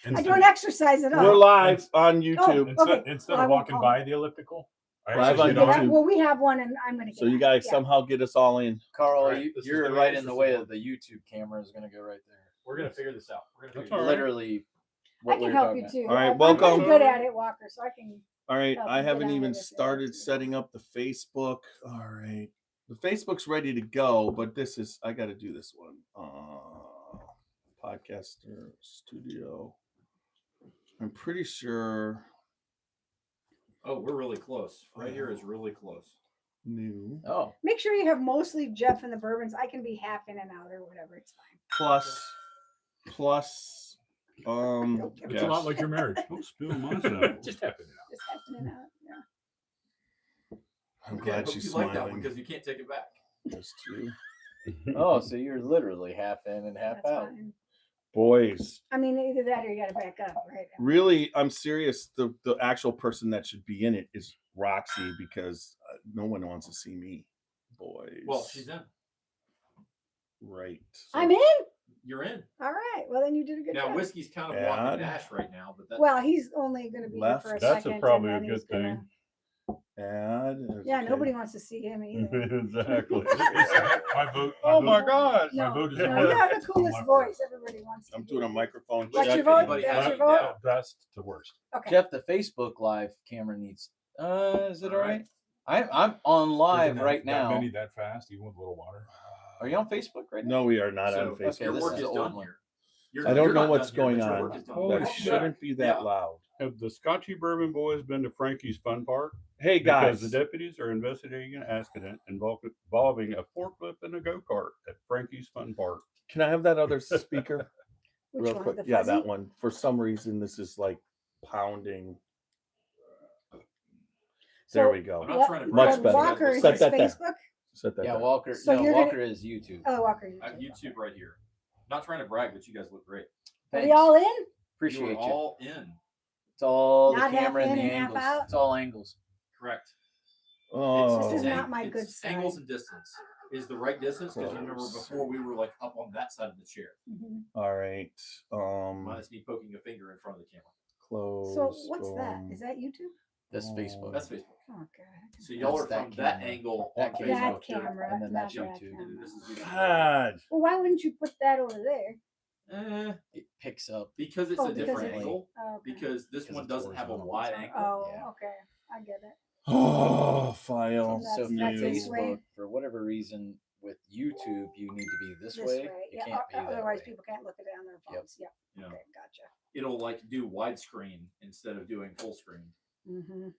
I don't exercise at all. We're live on YouTube. Instead of walking by the elliptical, Live on YouTube. Well, we have one, and I'm going to get So you guys somehow get us all in. Carl, Right, you're right in the way of the YouTube camera is going to go right there. we're gonna figure this out. Literally, what I can we're help talking you too. All right, I'm welcome. pretty good at it, Walker, so I can. All right, help I you get haven't out of even this started too. setting up the Facebook. All right. The Facebook's ready to go, but this is, I got to do this one. Podcaster Studio. I'm pretty sure. Oh, we're really close. Right here is really close. New. Oh, Make sure you have mostly Jeff and the bourbons. I can be half in and out or whatever. It's fine. Plus, It's a lot like your marriage. Don't spill my stuff. Just happen it out. Just half in and out. Yeah. I'm I glad hope she's you smiling. like that one because you can't take it back. Those two. oh, so you're literally half in and half That's out. fine. Boys. I mean, either that or you got to back up, right? Really, I'm serious. The actual person that should be in it is Roxy because no one wants to see me. Boys. Well, she's in. Right. I'm in. You're in. All right. Well, then you did a good Now job. whiskey's kind of Add. walking ash right now, but that, Well, he's only going to be Left. here for a That's second. probably and a then he's good gonna- thing. Add. Yeah, okay. nobody wants to see him either. Exactly. my vote. Oh my gosh. No, My vote is no, on you that. have the It's coolest on my voice. Everybody wants to. I'm doing a microphone What's check. your vote? Anybody That's have- your vote? yeah. Best to worst. Okay. Jeff, the Facebook Live camera needs. Is it all right? I'm on live Isn't that- right that now. many that fast, even with a little water. Are you on Facebook right now? No, we are not So, on okay, Facebook. your this work is is the old done one. here. I don't You're know not what's done here, going but your on. work is done. Holy That shit. shouldn't be that Yeah. loud. Have the Scotchy Bourbon Boys been to Frankie's Fun Park? Hey Because guys, the deputies are investigating an accident involving a forklift and a go-kart at Frankie's Fun Park. can I have that other speaker Which real one? quick? The Yeah, fuzzy? that one. For some reason, this is like pounding. So There we go. I'm not trying to Much brag, better. but Walker is Set his that there. Facebook. Set that Yeah, there. Walker. So no, you're Walker is YouTube. Oh, Walker. I have YouTube right here. Not trying to brag, but you guys look great. Are Thanks. we all in? Appreciate You're you. all in. It's all Not the half camera and in the and half angles. out? It's all angles. Correct. Oh, This is ang- not my it's good side. Angles and distance is the right distance because you remember Close. before we were like up on that side of the chair. Mhm. all right. Minus me poking a finger in front of the camera. Close. So what's that? boom. Is that YouTube? This Oh. Facebook. That's Facebook. Oh God. So y'all are That's that from that camera. angle That on camera. Facebook. That You're- camera, and then not that's that YouTube. camera. And this is YouTube. God. Well, why wouldn't you put that over there? It picks up. Because it's Oh, a because different it's- angle. Oh, okay. Because this Because one it's doesn't have a horizontal. wide angle. Oh, Yeah. okay. I get it. Oh, file. That's- So for that's this way. Facebook, for whatever reason, with YouTube, you need to be this way. You Yeah. can't be that Otherwise, way. people can't look at it on their phones. Yep. Yeah. Okay, gotcha. It'll like do widescreen instead of doing full screen, hmm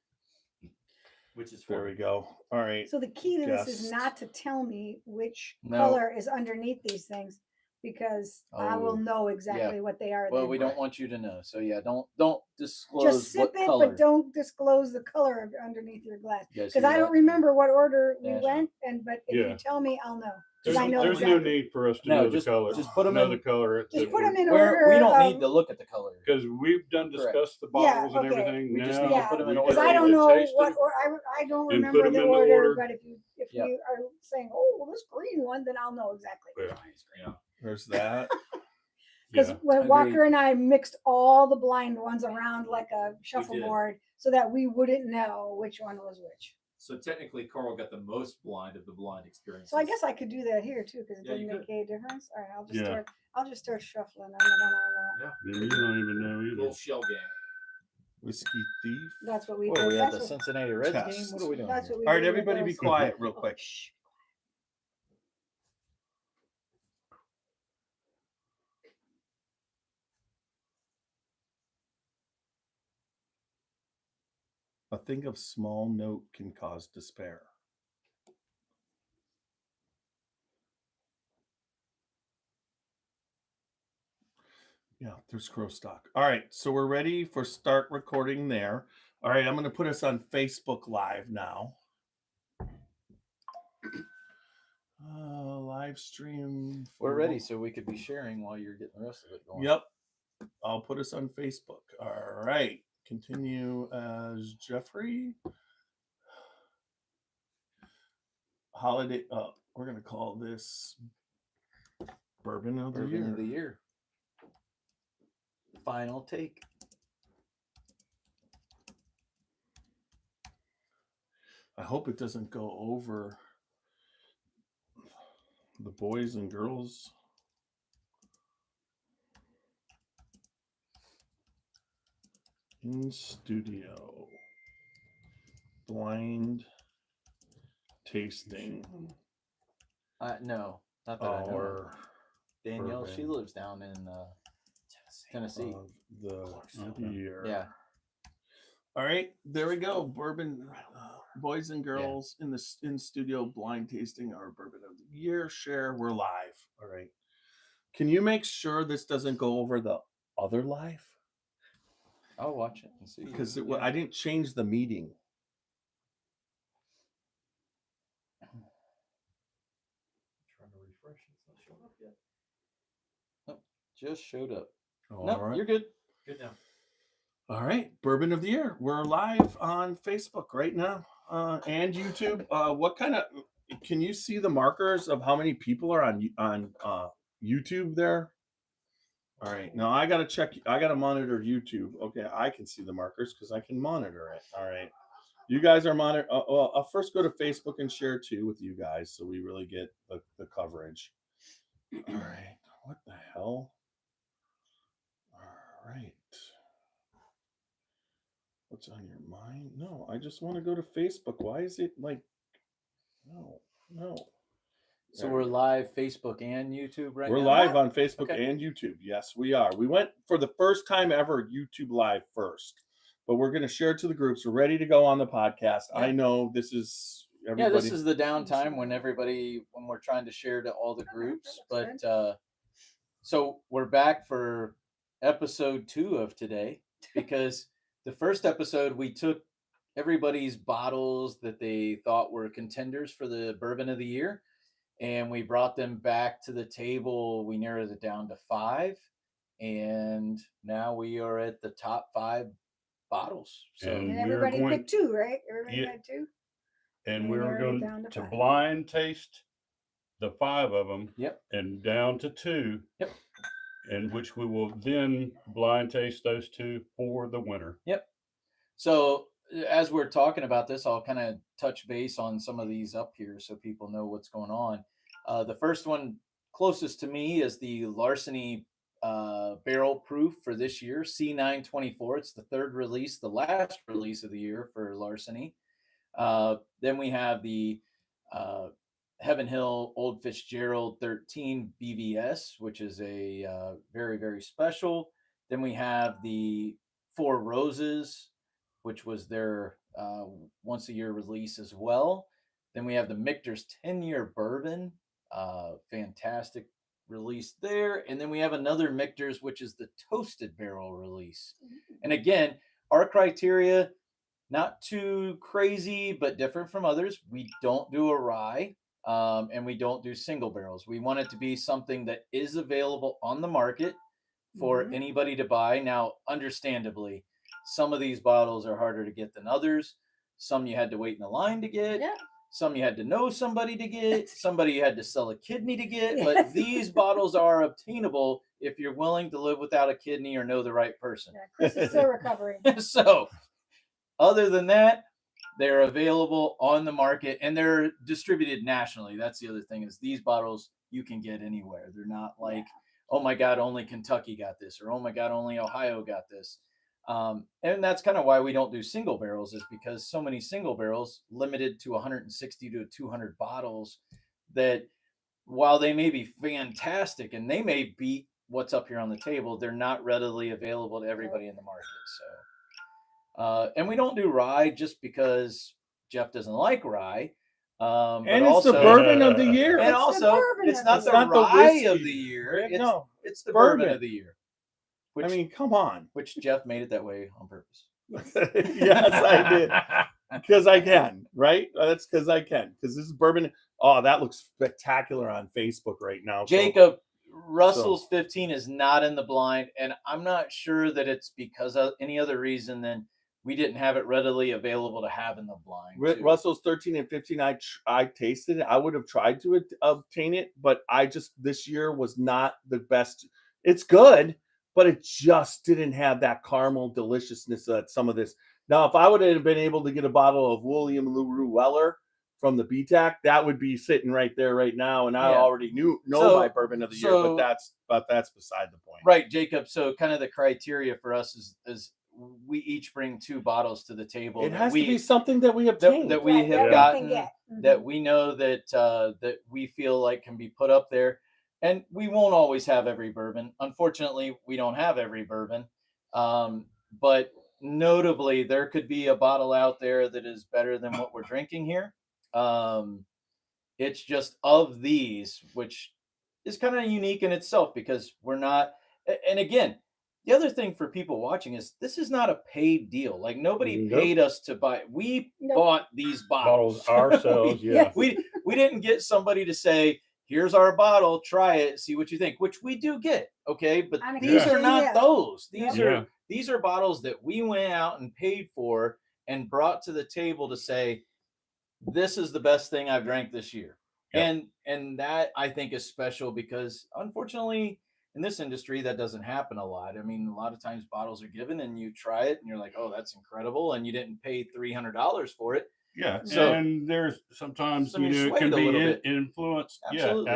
which is There fun. we go. All right. So the key to this is Just- not to tell me which No. color is underneath these things, because I will Oh, know exactly what they are. Well, then. we don't want you to know. So yeah, don't disclose Just sip what it, color. but don't disclose the color of underneath your glass. You guys Because hear I don't that? remember what order we Yeah. went, but if Yeah. you tell me, I'll know. There's, I know there's exactly. no need for us to No, know just- the color. just put 'em know in- the color. Just put them in Where order. we don't need to look at the color. Because we've done Correct. discussed the Yeah, bottles and okay. everything. We just now need to Yeah. put 'em in we order. Because just I don't need to know taste what, it. or I don't and remember put 'em the in the order, order. but if Yep. you are saying, oh, well, this green one, then I'll know exactly which Yeah. one is green. Yeah. There's that. Because Yeah. when Agreed. Walker and I mixed all the blind ones around like a did. shuffleboard so that we wouldn't know which one was which. So technically, Carl got the most blind of the blind experiences. So I guess I could do that here too, because it Yeah, you doesn't make any difference. All right, I'll just Yeah. start. I'll just start shuffling. I'm the one I want. Yeah. Yeah, you don't even know Little either. shell game. Whiskey thief. That's what we What, did. we had the That's what, Cincinnati Reds Test. game. What are we doing? that's here? what we All right, did with everybody be those. quiet real Oh, quick. shh. A thing of small note can cause despair. Yeah, there's crow stock. All right, so we're ready for start recording there. All right, I'm going to put us on Facebook Live now. Live stream. We're ready, so we could be sharing while you're getting the rest of it going. Yep. I'll put us on Facebook. All right. Continue as Jeffrey. Holiday. We're going to call this Bourbon of the Bourbon Year. of the year. final take. I hope it doesn't go over the boys and girls. In studio. Blind tasting. No, not that I know. of. Our Danielle, she bourbon lives down in Tennessee. of the year. Yeah. All right, there we go. Bourbon, boys and girls in studio blind tasting our bourbon of the year. Share, we're live. All right. Can you make sure this doesn't go over the other live? I'll watch it and see. Because I didn't change the meeting. Trying to refresh. It's not showing up yet. Nope, just showed up. All No, right. you're good. Good now. All right, bourbon of the year. We're live on Facebook right now and YouTube. What kind of? Can you see the markers of how many people are on YouTube there? All right, now I gotta check. I gotta monitor YouTube. Okay, I can see the markers because I can monitor it. All right, you guys are monitor. Well, I'll first go to Facebook and share too with you guys, so we really get the coverage. All right, what the hell? All right. What's on your mind? No, I just want to go to Facebook. Why is it like, no. So There we're we go. live Facebook and YouTube right We're now. live on Facebook Okay. and YouTube. Yes, we are. We went for the first time ever YouTube live first, but we're going to share it to the groups. We're ready to go on the podcast. Yeah. I know this is Yeah, everybody. this is the downtime when we're trying to share to all the groups. that's But so we're back for episode 2 of today because the first episode we took everybody's bottles that they thought were contenders for the bourbon of the year, and we brought them back to the table. We narrowed it down to 5, and now we are at the top 5 bottles. So And And we're everybody going- picked 2, right? Everybody Yeah. had 2. And And we're narrowed it going down to to 5. blind taste the 5 of them. Yep. And down to 2. Yep. In which we will then blind taste those 2 for the winner. So as we're talking about this, I'll kind of touch base on some of these up here so people know what's going on. The first one closest to me is the Larceny barrel proof for this year, C924. It's the 3rd release, the last release of the year for Larceny. Then we have the Heaven Hill Old Fitzgerald 13 VVS, which is a very, very special. Then we have the Four Roses, which was their once a year release as well. Then we have the Michter's 10-year bourbon, fantastic release there. And then we have another Michter's, which is the toasted barrel release. And again, our criteria, not too crazy, but different from others. We don't do a rye. And we don't do single barrels. We want it to be something that is available on the market for Mhm. anybody to buy. Now, understandably, some of these bottles are harder to get than others. Some you had to wait in the line to get. Yeah. Some you had to know somebody to get. Somebody you had to sell a kidney to get. Yes. But these bottles are obtainable if you're willing to live without a kidney or know the right person. Yeah, Chris is still recovering. So, other than that, they're available on the market and they're distributed nationally. That's the other thing is these bottles you can get anywhere. They're not like, oh my God, only Kentucky got this, or oh my God, only Ohio got this. And that's kind of why we don't do single barrels, is because so many single barrels limited to 160 to 200 bottles that while they may be fantastic and they may beat what's up here on the table, they're not readily available to everybody in the market. So, and we don't do rye just because Jeff doesn't like rye. But And it's also, the bourbon of the year. and It's the also, bourbon it's of not the the year. It's not the rye whiskey. of the year. No, It's the bourbon bourbon. of the year. Which, I mean, come on. which Jeff made it that way on purpose. Yes, I did. Because I can, right? That's because I can. Because this is bourbon. Oh, that looks spectacular on Facebook right now. So- Jacob, Russell's 15 is not in the blind, and I'm not sure that it's because of any other reason than we didn't have it readily available to have in the blind. too. Russell's 13 and 15. I tasted it. I would have tried to obtain it, but I just this year was not the best. It's good, but it just didn't have that caramel deliciousness that some of this. Now, if I would have been able to get a bottle of William LaRue Weller from the BTAC, that would be sitting right there right now, and I Yeah. already know So- my bourbon of the year. so- But that's beside the point. Right, Jacob. So kind of the criteria for us is we each bring 2 bottles to the table. It that has we, to be something that we obtained. that we Right, have that we gotten, can get. that we know that that we feel like can be put up there. And we won't always have every bourbon. Unfortunately, we don't have every bourbon. But notably, there could be a bottle out there that is better than what we're drinking here. It's just of these, which is kind of unique in itself because we're not. And again, the other thing for people watching is this is not a paid deal. Like nobody Nope. paid us to buy. We Nope. bought these bottles. Bottles ourselves, yeah. we didn't get somebody to say, here's our bottle, try it, see what you think, which we do get. Okay. But On these are occasion, not yeah. those. These Yeah. are bottles that we went out and paid for and brought to the table to say, this is the best thing I've drank this year. Yep. And that I think is special because unfortunately in this industry that doesn't happen a lot. I mean, a lot of times bottles are given and you try it and you're like, oh, that's incredible. And you didn't pay $300 for it. Yeah, So- and there's sometimes So you're it swayed can a be little bit. influenced, Absolutely.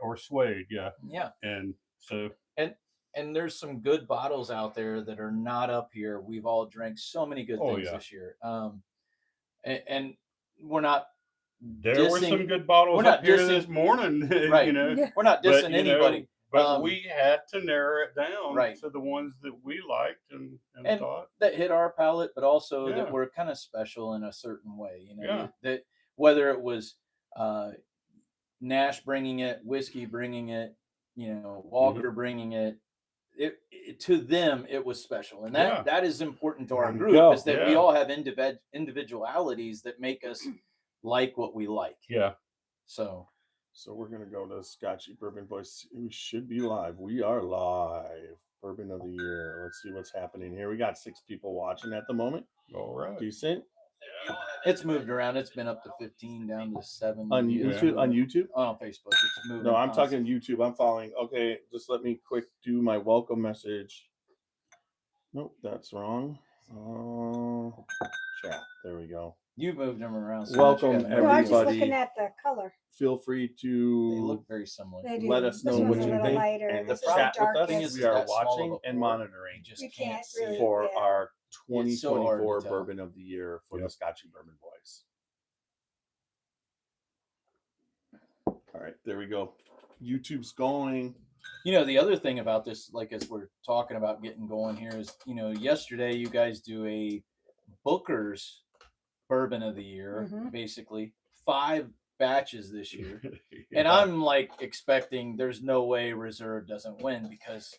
or swayed, yeah, Yeah. and so And there's some good bottles out there that are not up here. We've all drank so many good Oh, things yeah. this year. And we're not there were dissing- some good bottles we're not up here dissing- this morning, Right. you know. Yeah. we're not But, dissing you know, anybody. But we had to narrow it down Right. to the ones that we liked and And thought. that hit our palate, but also Yeah. that were kind of special in a certain way. You know, Yeah. that whether it was Nash bringing it, whiskey bringing it, you know, Walker bringing it, to them it was special, and Yeah. that is important to our There you group go. is that we Yeah. all have individualities that make us like what we like. Yeah. So So we're gonna go to Scotchy Bourbon Boys. We should be live. We are live. Bourbon of the year. Let's see what's happening here. We got 6 people watching at the moment. All right. Decent. it's moved around. It's been up to 15, down to 7 On Yeah. YouTube. On YouTube. on Facebook. It's moving. No, I'm constantly. talking YouTube. I'm following. Okay, just let me quick do my welcome message. Nope, that's wrong. Chat. There we go. You've moved them around. Welcome, much, you haven't No, I was just everybody. looking at the color. Feel free They to look very similar. They do. let us This know one's what a you little think lighter. and This is chat with darkest. us. is We are that small of watching a and pour. monitoring You just You can't can't see really- it. for Yeah. our It's so hard to 2024 tell. Bourbon of the Year for the Yep. Scotchy Bourbon Boys. All right, there we go. YouTube's going. You know, the other thing about this, like as we're talking about getting going here, is yesterday you guys do a Booker's Bourbon of the Year, Mhm. basically 5 batches this year, and Yeah. I'm like expecting there's no way Reserve doesn't win because,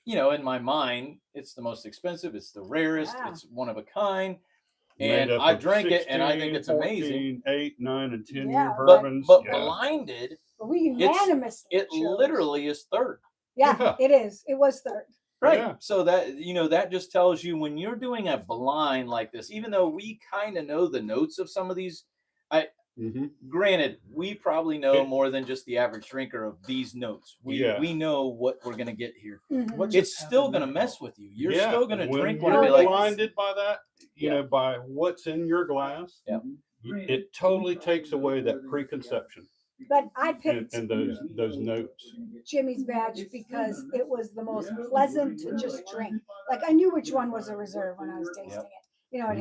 in my mind it's the most expensive, it's the rarest, Wow. it's one of a kind, Made and up I of drank it and I think 16, it's amazing. 14, 8, 9, and 10 Yeah, year but- bourbons. But yeah. blinded, But we unanimously it chose. literally is third. Yeah, Yeah. it is. It was third. Right. Yeah. So that just tells you when you're doing a blind like this, even though we kind of know the notes of some of these, Mhm. granted, we probably know It- more than just the average drinker of these notes. Yeah. We know what we're gonna get here. Mhm. What It's just still happened gonna now? mess with you. You're Yeah, still gonna when drink one and you're be like, blinded by that, you Yeah. know, by what's in your glass. Yeah. It totally takes away that preconception But I and, picked and those notes. Jimmy's batch because it was the most pleasant to just drink. Like I knew which one was a reserve when I was tasting it. Mhm.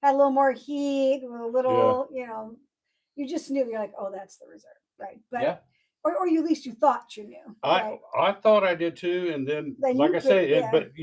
Had a little more heat, with a little, you just knew. You're like, oh, that's the reserve, right? But Yeah. or you at least you thought you knew. Right? I thought I did too, and then Then like you I say, picked- yeah. but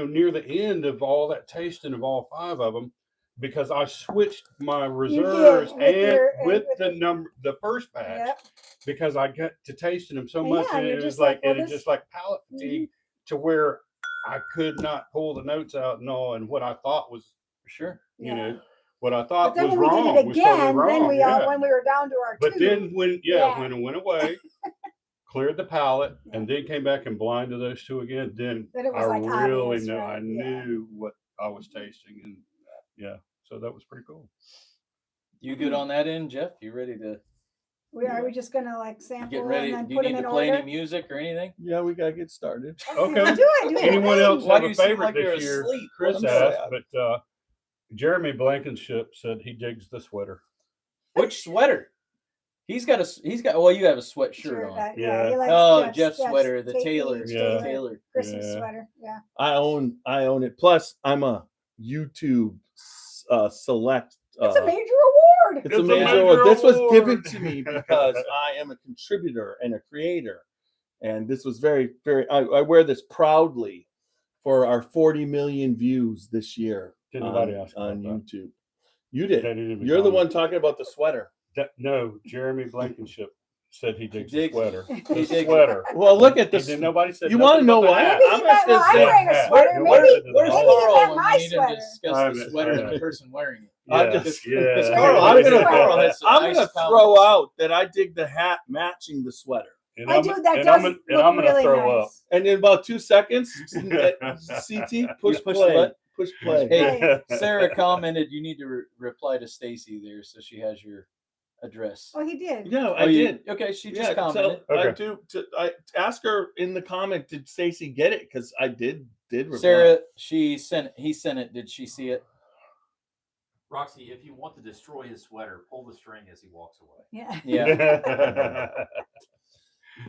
near the end of all that tasting of all 5 of them, because I switched my reserves with and your- with with the first batch Yep. because I got to tasting them so And much, yeah, and you're it was just like, like well, and it this- just like palate fatigue to where I could not pull the notes out and all, and what I thought was, for sure. Yeah. what I But thought then was when we wrong did it was totally again, wrong. then yeah. when we were down to our But 2. then when Yeah. when it went away, cleared the palate, and then came back and blinded those 2 again, then Then it was I like really obvious, know right? I Yeah. knew what I was tasting, and yeah, so that was pretty cool. You good on that end, Jeff? You ready to Are we just gonna like You sample getting ready? and then Do you put them need in to play order? any music or anything? Yeah, we gotta get started. Okay. Do it. Anyone else Why have do a you seem favorite like you're this year? asleep? Chris I'm asked, sad. but Jeremy Blankenship said he digs the sweater. Which sweater? He's got. Well, you have a sweatshirt Sure, on. yeah, Yeah. he likes Oh, Jeff's sweater, the Tate Taylor, Leach Yeah. Taylor. Christmas Yeah. sweater. Yeah. I own it. Plus, I'm a YouTube select. It's a major award. It's a major award. This was given to me because I am a contributor and a creator, and this was very, very. I wear this proudly for our 40 million views this year Did anybody ask on about that? YouTube. You They did. didn't even You're the comment. one talking about the sweater. No, Jeremy Blankenship said he digs the digs it. sweater. He The digs it. sweater. Well, look at And this. then nobody said You want to know what? Maybe I'm he meant, well, I'm say wearing a hat. sweater. Where- Maybe, Where's maybe Carl he Carl meant when my we need to sweater. discuss I'm- the sweater and the person wearing it? I'm Yes, just- yeah. Carl, I'm gonna- Carl has some I'm nice gonna throw comments. out that I dig the hat matching the sweater. And I I'm- do. That and does I'm, look and I'm gonna really throw nice. up. And in about 2 seconds, CT push Push play. the Push play. Hey, Sarah commented you need to reply to Stacy there, so she has your address. Oh, he did. Yeah, Oh, I you- did. Okay, she just Yeah, commented. I Okay. do. I ask her in the comment. Did Stacy get it? Because I did reply. Sarah, he sent it. Did she see it? Roxy, if you want to destroy his sweater, pull the string as he walks away. Yeah. Yeah.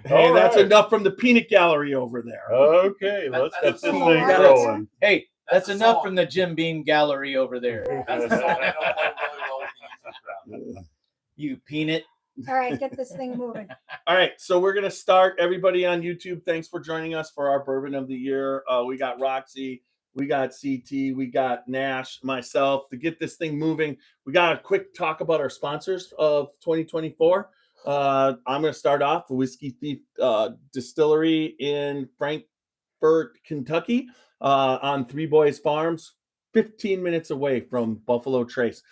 Hey, All that's right. enough from the peanut gallery over there. Okay, let's get That's this a thing song. That's- rolling. Hey, that's That's a enough song. from the Jim Beam gallery over there. That's a song I know play really well with the YouTube crowd. You peanut. All right, get this thing moving. All right, so we're gonna start. Everybody on YouTube, thanks for joining us for our bourbon of the year. We got Roxy, we got CT, we got Nash, myself. To get this thing moving, we got a quick talk about our sponsors of 2024. I'm gonna start off with Whiskey Thief Distillery in Frankfort, Kentucky, on Three Boys Farms, 15 minutes away from Buffalo Trace.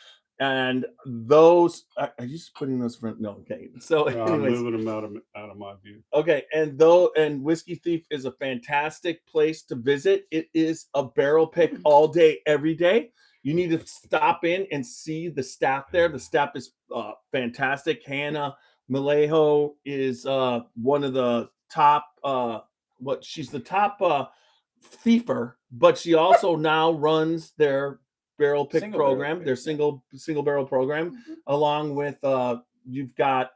And those are you just putting those for no? Okay, so I'm anyways, moving them out of my view. okay, and Whiskey Thief is a fantastic place to visit. It is a barrel pick all day, every day. You need to stop in and see the staff there. The staff is fantastic. Hannah Malejo is one of the top. She's the top thiefer, but she also now runs their barrel pick Single barrel program, pick, their yeah. single barrel program, Mhm. along with you've got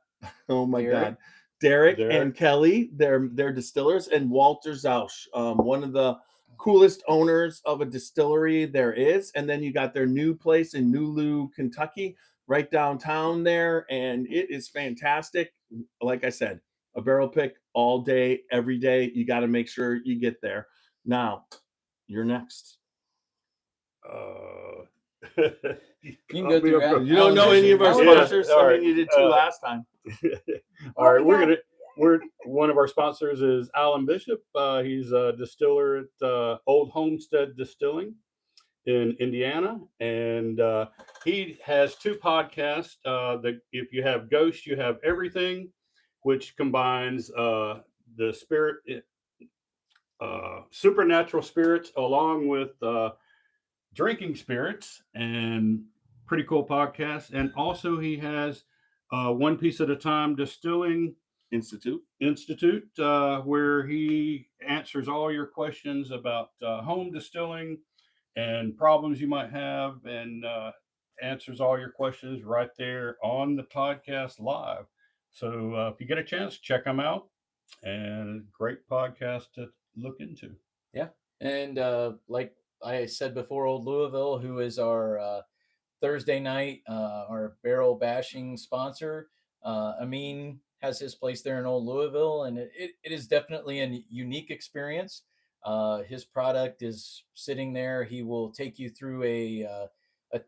oh my Derek. god, Derek Derek. and Kelly, they're distillers, and Walter Zausch, one of the coolest owners of a distillery there is. And then you got their new place in Nulu, Kentucky, right downtown there, and it is fantastic. Like I said, a barrel pick all day, every day. You got to make sure you get there. Now, you're next. You can go through that. You don't know any of our Alan sponsors. all I right. mean, you did two last time. All right, Oh, yeah. we're one of our sponsors is Alan Bishop. He's a distiller at Old Homestead Distilling in Indiana, and he has two podcasts. That if you have Ghost, you have Everything, which combines the spirit, supernatural spirits along with drinking spirits, and pretty cool podcast. And also he has One Piece at a Time Distilling Institute. where he answers all your questions about home distilling and problems you might have, and answers all your questions right there on the podcast live. So if you get a chance, check them out, and great podcast to look into. And like I said before, Old Louisville, who is our Thursday night, our barrel bashing sponsor, Amin has his place there in Old Louisville, and it is definitely a unique experience. His product is sitting there. He will take you through a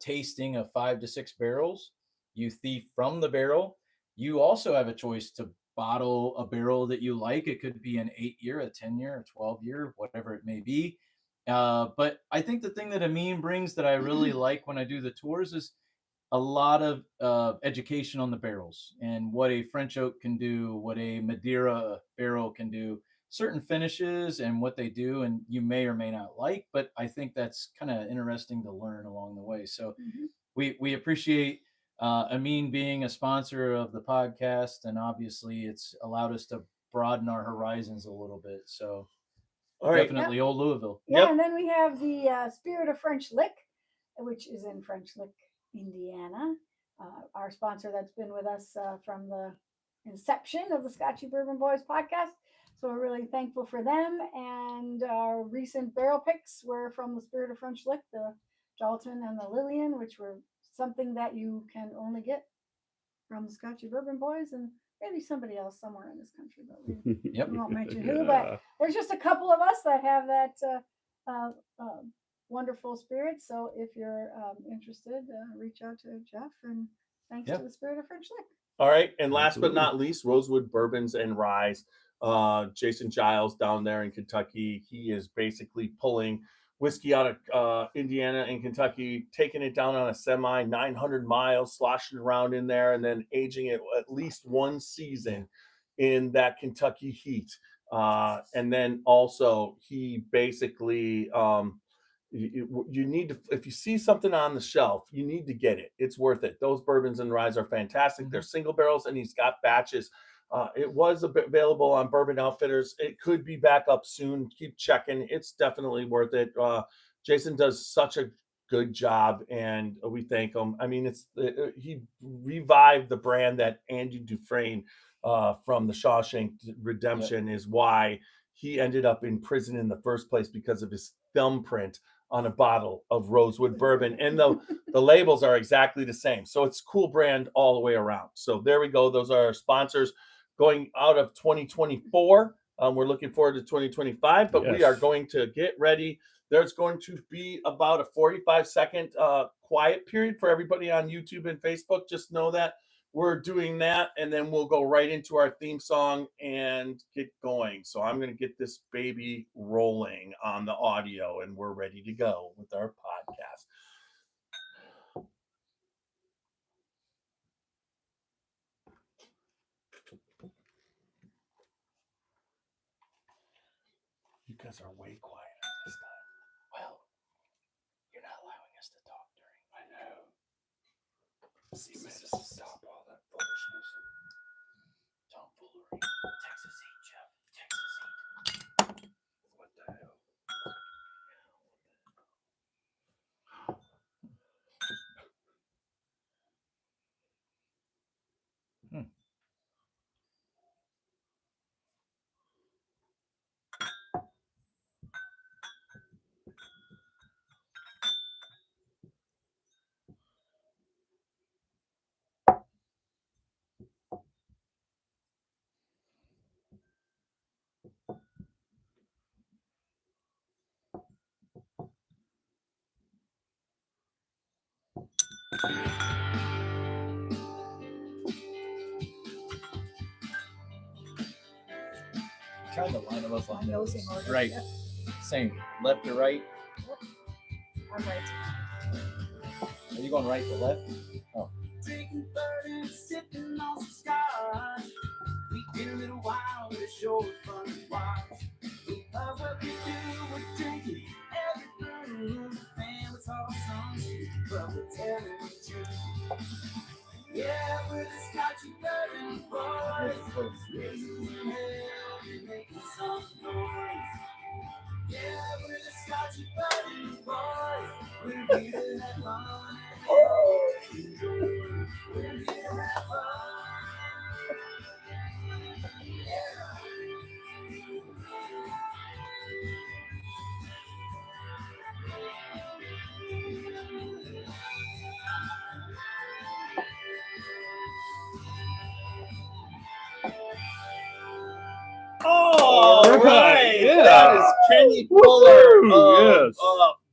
tasting of 5 to 6 barrels. You thief from the barrel. You also have a choice to bottle a barrel that you like. It could be an 8-year, a 10-year, a 12-year, whatever it may be. But I think the thing that Amin brings that I really like when I do the tours is a lot of education on the barrels and what a French oak can do, what a Madeira barrel can do, certain finishes and what they do, and you may or may not like, but I think that's kind of interesting to learn along the way. So Mhm. we appreciate Amin being a sponsor of the podcast, and obviously it's allowed us to broaden our horizons a little bit. So All right. definitely old Louisville. Yeah, Yep. and then we have the Spirit of French Lick, which is in French Lick, Indiana. Our sponsor that's been with us from the inception of the Scotchy Bourbon Boys podcast. So we're really thankful for them. And our recent barrel picks were from the Spirit of French Lick, the Jalton and the Lillian, which were something that you can only get from the Scotchy Bourbon Boys and maybe somebody else somewhere in this country, but we won't mention who. But there's just a couple of us that have that wonderful spirit. So if you're interested, reach out to Jeff. And thanks to the Spirit of French Lick. All right. And last but not least, Rosewood Bourbons and Ryes. Jason Giles down there in Kentucky. He is basically pulling whiskey out of Indiana and Kentucky, taking it down on a semi 900 miles, sloshing around in there, and then aging it at least one season in that Kentucky heat. And then also he basically, you need to, if you see something on the shelf, you need to get it. It's worth it. Those bourbons and ryes are fantastic. They're single barrels, and he's got batches. It was available on Bourbon Outfitters. It could be back up soon. Keep checking. It's definitely worth it. Jason does such a good job, and we thank him. I mean, he revived the brand that Andy Dufresne from the Shawshank Redemption is why he ended up in prison in the first place, because of his thumbprint on a bottle of Rosewood bourbon, and the labels are exactly the same. So it's a cool brand all the way around. So there we go. Those are our sponsors going out of 2024. We're looking forward to 2025, but we are going to get ready. There's going to be about a 45-second quiet period for everybody on YouTube and Facebook. Just know that we're doing that, and then we'll go right into our theme song and get going. So I'm going to get this baby rolling on the audio, and we're ready to go with our podcast. You guys are way quieter this time. Well, you're not allowing us to talk during. I know. You made us stop all that foolishness. Tomfoolery. Texas heat, Jeff. Texas heat. What the hell? Trying to line them up on Those those. in order. Right. Yep. Same. Left to right. I'm right. Are you going right to left? Drinking bourbon, sipping on some scotch. We get a little wild, but it's sure fun to watch. We love what we do, we're drinking every bourbon. Man, it's awesome, but we're telling the truth. Yeah, we're the Scotchy Bourbon Boys. Raising hell, we're making some noise. Yeah, we're the Scotchy Bourbon Boys. We're here to have fun. We're here to have fun. All right. Yeah. That is Kenny Fuller Woo, yes.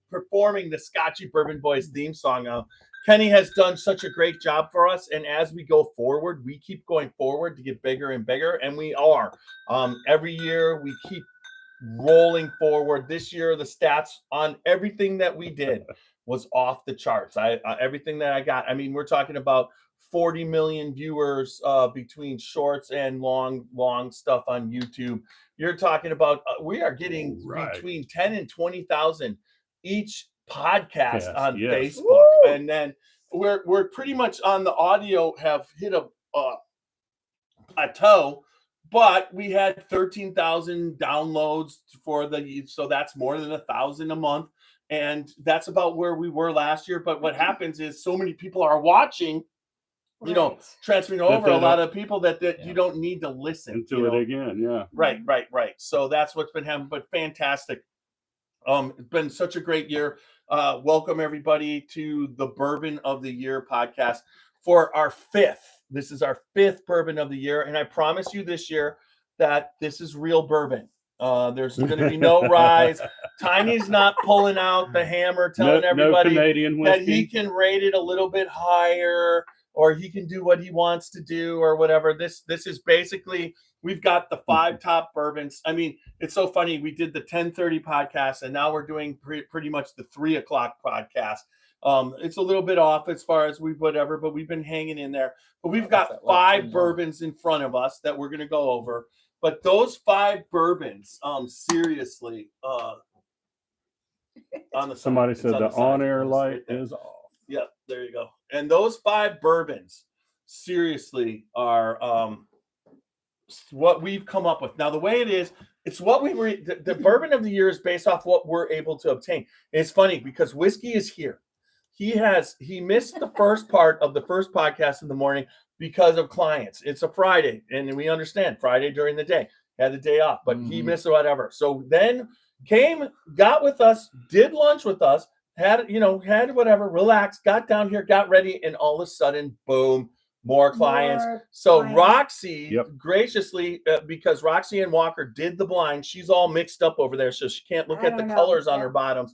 performing the Scotchy Bourbon Boys theme song. Kenny has done such a great job for us, and as we go forward, we keep going forward to get bigger and bigger, and we are. Every year we keep rolling forward. This year, the stats on everything that we did was off the charts. Everything that I got. I mean, we're talking about 40 million viewers between shorts and long stuff on YouTube. You're talking about we are getting between 10 and 20,000 each podcast on Facebook. Woo! And then we're pretty much on the audio have hit a plateau, but we had 13,000 downloads so that's more than 1,000 a month, and that's about where we were last year. But what happens is so many people are watching, Right. transferring That over they a lot don't- of people that you don't need to listen Into it again, yeah. Right. So that's what's been happening, but fantastic. It's been such a great year. Welcome everybody to the Bourbon of the Year podcast for our fifth. This is our fifth Bourbon of the Year, and I promise you this year that this is real bourbon. There's going to be no rise. Tiny's not pulling out the hammer, telling No everybody Canadian that he whiskey. can rate it a little bit higher, or he can do what he wants to do, or whatever. This is basically, we've got the 5 top bourbons. I mean, it's so funny. We did the 10:30 podcast, and now we're doing pretty much the 3 o'clock podcast. It's a little bit off as far as but we've been hanging in there. But we've got 5 bourbons in front of us that we're going to go over. But those 5 bourbons, seriously, on the side. Somebody It's said on the side. on-air It's light right there. is off. Yep, there you go. And those 5 bourbons seriously are what we've come up with. Now, the way it is, it's what we were, the Bourbon of the Year is based off what we're able to obtain. It's funny because whiskey is here. He missed the first part of the first podcast in the morning because of clients. It's a Friday, and we understand Friday during the day. Had the day off, but he missed whatever. So then got with us, did lunch with us, had whatever, relaxed, got down here, got ready, and all of a sudden, boom, more clients. So Roxy graciously, because Roxy and Walker did the blind, she's all mixed up over there, so she can't look at the colors on her bottoms,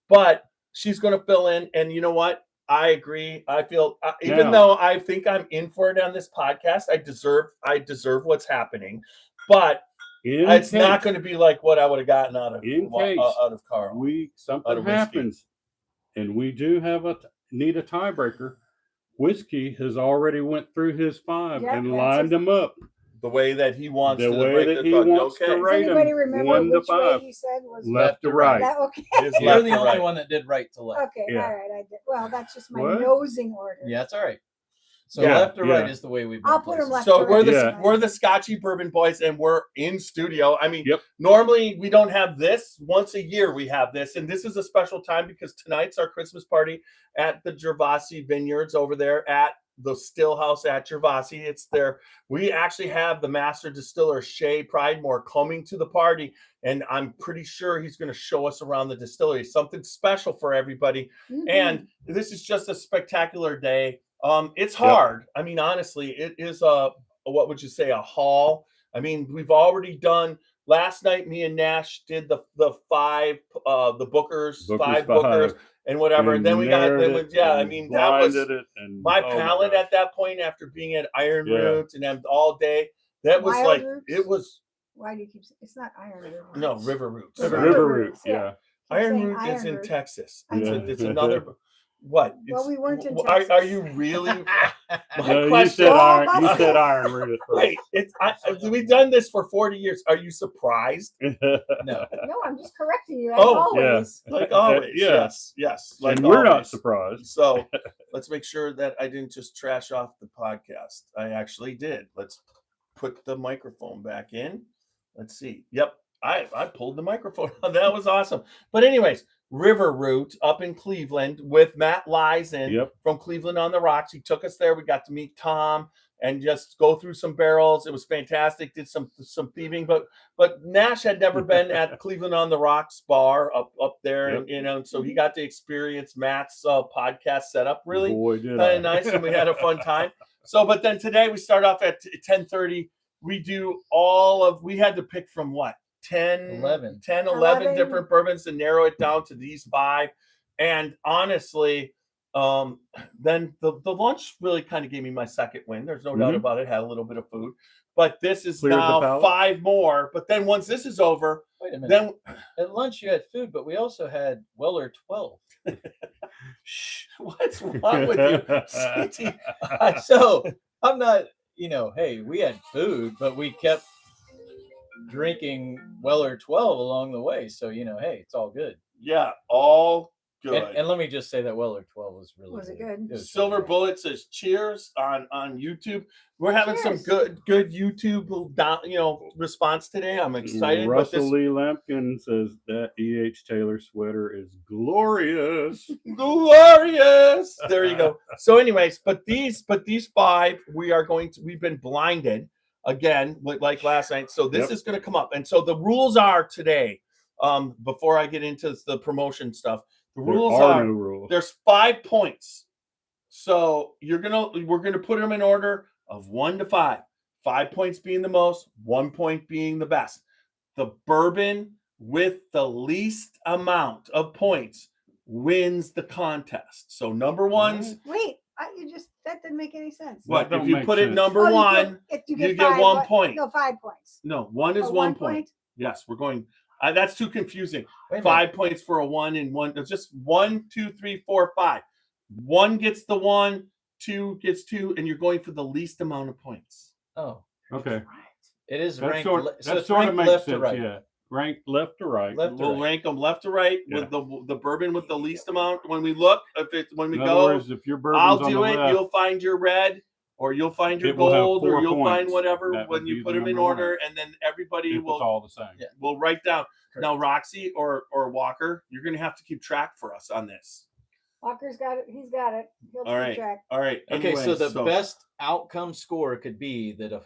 but she's going to fill in. And you know what? I agree. I feel, even though I think I'm in for it on this podcast, I deserve what's happening, but it's not going to be like what I would have gotten out of Carl. Something happens, and we do need a tiebreaker. Whiskey has already went through his 5 and lined them up the way that he wants the to way break that the he code. wants to Does rate anybody them remember 1 to which way 5, he said was left to right. That, okay. It's You're left the to only right. one that did right to left. Okay, Yeah. all right. I did. Well, that's just my What? nosing order. Yeah, that's all right. So Yeah, left to right yeah. is the way we've I'll been put 'em placing. left So to we're right. we're the Scotchy Bourbon Boys, and we're in studio. I mean, Yep. normally we don't have this. Once a year we have this, and this is a special time because tonight's our Christmas party at the Gervasi Vineyards over there at the Still House at Gervasi. It's there. We actually have the master distiller Shay Pridemore coming to the party, and I'm pretty sure he's going to show us around the distillery. Something special for everybody. Mhm. And this is just a spectacular day. It's hard. I mean, honestly, it is what would you say, a haul? I mean, we've already done last night. Me and Nash did the 5 the Bookers, 5 Bookers and whatever. And then we got I mean, that was my palate at that point after being at Iron Root and all day. That was Wild like Roots? it was Why do you keep saying it's not Iron Root? no River Roots. River Roots, yeah. Keep Iron saying Root is Iron in Root. Texas. I know. It's another. What? Well, we weren't in Are Texas. you really? My No, you question. said Well, iron. You that's said it. Iron Root at Wait, we've done this for 40 years. Are you surprised? first. No. No, I'm just correcting you as Oh, always. Like always. Yeah. Yes. Like And we're not always. surprised. So let's make sure that I didn't just trash off the podcast. I actually did. Let's put the microphone back in. Let's see. Yep. I pulled the microphone on. That was awesome. But anyways, River Root up in Cleveland with Matt Leisen from Cleveland on the Rocks. He took us there. We got to meet Tom and just go through some barrels. It was fantastic. Did some thieving, but Nash had never been at Cleveland on the Rocks bar up there, and so he got to experience Matt's podcast setup. Really Boy, kind of nice, and we had a fun time. So, but then today we start off at 10:30. We do we had to pick from what? 11 different bourbons and narrow it down to these 5. And honestly, then the lunch really kind of gave me my second win. There's no doubt about it. Had a little bit of food, but this is now 5 more. But then once this is over, Wait a minute. then at lunch you had food, but we also had Weller 12. What's wrong with you? CT? So I'm not, hey, we had food, but we kept drinking Weller 12 along the way. So, hey, it's all good. Yeah, all good. And let me just say that Weller 12 was really Was it good. good? was Silver really good. Bullet says cheers on YouTube. We're having some Cheers. good YouTube response today. I'm excited. But Russell this Lee Lampkin says that E.H. Taylor sweater is glorious. glorious. There you go. So, anyways, but these 5 we've been blinded again, like last night. So this Yep. is going to come up. And so the rules are today. Before I get into the promotion stuff, the rules There are are no rules. there's 5 points. So we're gonna put them in order of 1 to 5. 5 points being the most, 1 point being the best. The bourbon with the least amount of points wins the contest. So number one's Wait, that didn't make any sense. what? That If don't you make put it sense. number Oh, one, you you get get 5 1 point. No, 5 points. No, 1 is Oh, 1 1 point. Yes, we're going. That's too confusing. Wait a minute. 5 points for a 1 and 1. It's just 1, 2, 3, 4, 5. 1 gets the 1, 2 gets 2, and you're going for the least amount of points. Oh, Okay. it is That ranked. sort, So that it's sort of ranked makes left sense. to right. Yeah. Ranked left to right. Left to We'll right. rank them left to right Yeah. with the bourbon with the least amount. When we look, when we In other go, words, if your bourbon's I'll on do the it. left, You'll find your red, or you'll find your It will have gold, or 4 you'll find points. whatever That when would you be put the them in number one. order, and then everybody if it's will all the same. Yeah. will write down. Correct. Now, Roxy or Walker, you're going to have to keep track for us on this. Walker's got it. He's got it. He'll All right. keep track. All right. Okay, so anyways, the best outcome score could be that a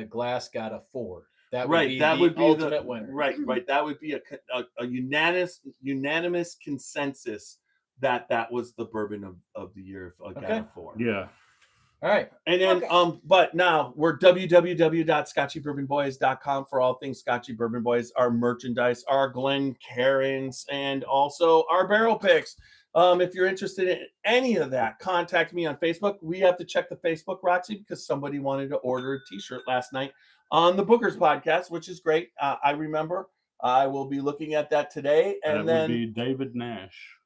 glass got a 4. That would be that the would be ultimate the winner. right. That would be a unanimous consensus that was the bourbon of the year. Okay. 4. Yeah. All right. And then Okay. but now we're www.scotchybourbonboys.com for all things Scotchy Bourbon Boys, our merchandise, our Glen Cairns, and also our barrel picks. If you're interested in any of that, contact me on Facebook. We have to check the Facebook, Roxy, because somebody wanted to order a t-shirt last night on the Bookers podcast, which is great. I remember. I will be looking at that today. And that then would be David Nash.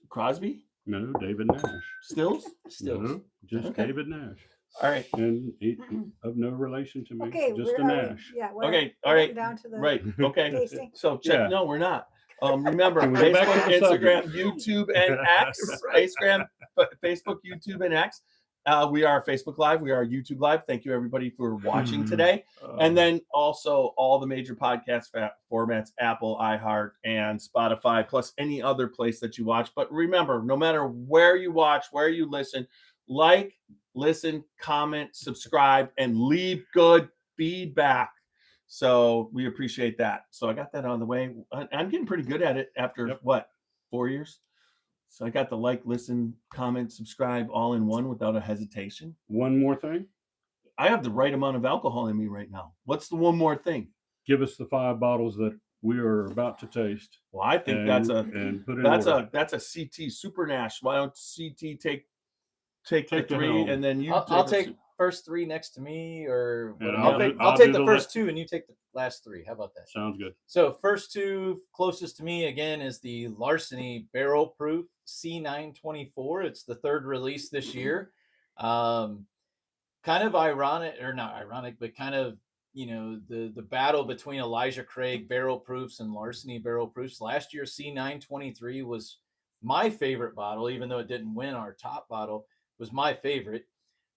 Crosby, No, David Nash. Stills. Still. No, just Okay. David Nash. All right. And he, of no relation to me. Okay, just a where are we? Nash. Yeah. Okay, all we're right, down to the Right. Okay. tasting. So check. Yeah. No, we're not. Remember, Can we go back Facebook, to the Instagram, subject? YouTube, and X. Facebook, YouTube, and X. We are Facebook Live. We are YouTube Live. Thank you, everybody, for watching today. And then also all the major podcast formats, Apple, iHeart, and Spotify, plus any other place that you watch. But remember, no matter where you watch, where you listen, like, listen, comment, subscribe, and leave good feedback. So we appreciate that. So I got that on the way. I'm getting pretty good at it after what, 4 years? So I got the like, listen, comment, subscribe all in one without a hesitation. One more thing. I have the right amount of alcohol in me right now. What's the one more thing? Give us the 5 bottles that we are about to taste. Well, I think and, that's and put in a order. CT Super Nash. Why don't CT take the the 3 helm. and then you I'll the take first 3 next to me, or And I'll take do the the first 2 and you take the last 3. How about that? Sounds good. So first 2 closest to me again is the Larceny Barrel Proof C924. It's the 3rd release this year. Kind of ironic, or not ironic, but kind of, the battle between Elijah Craig Barrel Proofs and Larceny Barrel Proofs. Last year, C923 was my favorite bottle, even though it didn't win our top bottle, was my favorite.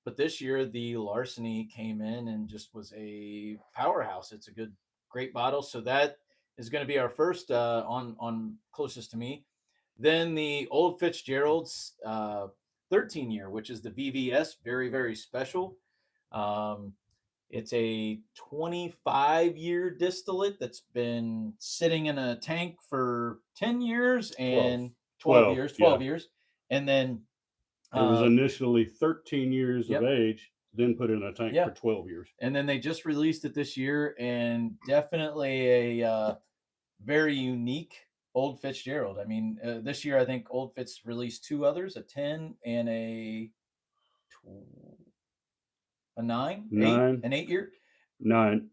But this year, the Larceny came in and just was a powerhouse. It's a great bottle. So that is going to be our first on closest to me. Then the Old Fitzgerald's 13 year, which is the VVS, very, very special. It's a 25-year distillate that's been sitting in a tank for 10 years and 12 years. And then It was initially 13 years Yep. of age, then put in a tank Yeah. for 12 years. And then they just released it this year, and definitely a very unique Old Fitzgerald. I mean, this year I think Old Fitz released 2 others, a 10 and a 9, 8, an 8 year,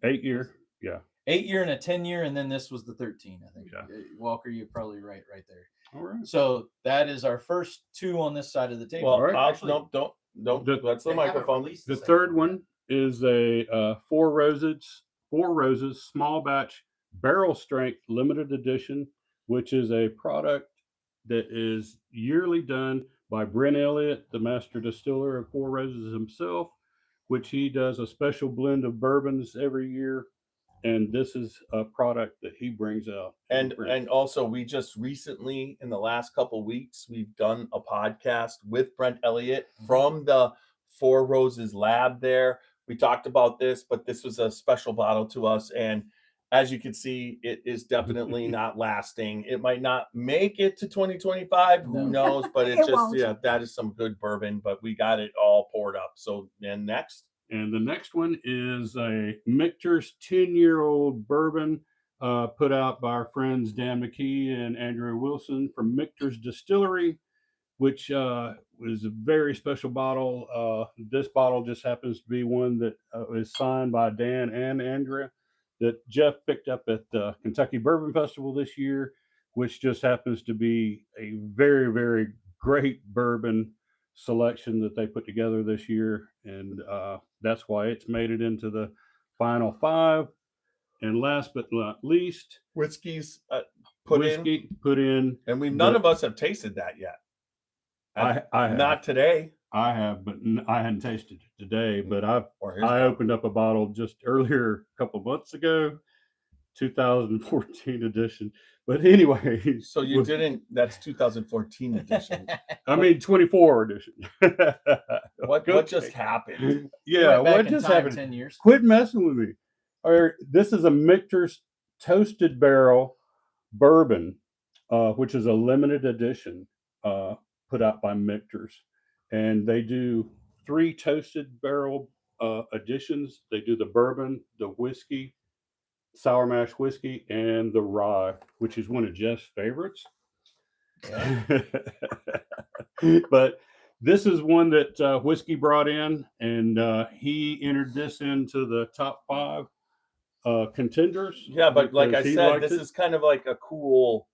8 year. Yeah. 8 year and a 10 year, and then this was the 13. I think. Yeah. Walker, you're probably right there. All right. So that is our first 2 on this side of the table. Well, right. don't. That's the microphone. The third one is a Four Roses small batch barrel strength limited edition which is a product that is yearly done by Brent Elliott, the master distiller of Four Roses himself, which he does a special blend of bourbons every year. And this is a product that he brings out. And also, we just recently, in the last couple weeks, we've done a podcast with Brent Elliott from the Four Roses lab there. We talked about this, but this was a special bottle to us. And as you can see, it is definitely not lasting. It might not make it to 2025. Who No. knows? But It it's just, won't. yeah, that is some good bourbon, but we got it all poured up. So then next. And the next one is a Michter's 10-year-old bourbon put out by our friends Dan McKee and Andrew Wilson from Michter's Distillery, which was a very special bottle. This bottle just happens to be one that is signed by Dan and Andrea that Jeff picked up at the Kentucky Bourbon Festival this year, which just happens to be a very, very great bourbon selection that they put together this year. And that's why it's made it into the final 5. And last but not least, Whiskey's put in, and none of us have tasted that yet. I have. Not today. I have, but I hadn't tasted it today. But Or his I bottle. opened up a bottle just earlier, a couple of months ago, 2014 edition. But anyway, So you didn't. That's 2014 edition. I mean 24 edition. What just happened? You Yeah, went back what in just time happened? 10 years. Quit messing with me. This is a Michter's Toasted Barrel bourbon, which is a limited edition put out by Michter's. And they do 3 toasted barrel editions. They do the bourbon, the whiskey, sour mash whiskey, and the rye, which is one of Jeff's favorites. Yeah. But this is one that Whiskey brought in, and he entered this into the top 5 contenders. Yeah, but like I because he said, likes this it. is kind of like a cool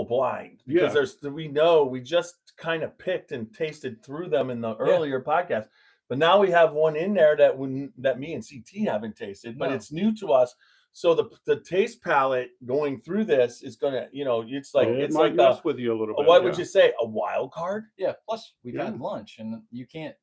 blind because we know we just kind of picked and tasted through them in the earlier podcast, but now we have one in there that me and CT haven't tasted, but No. it's new to us. So the taste palette going through this is gonna, it's like it it's might like mess with you a little bit. what would you say, a wild card? Yeah. Plus, we've Yeah. had lunch, and you can't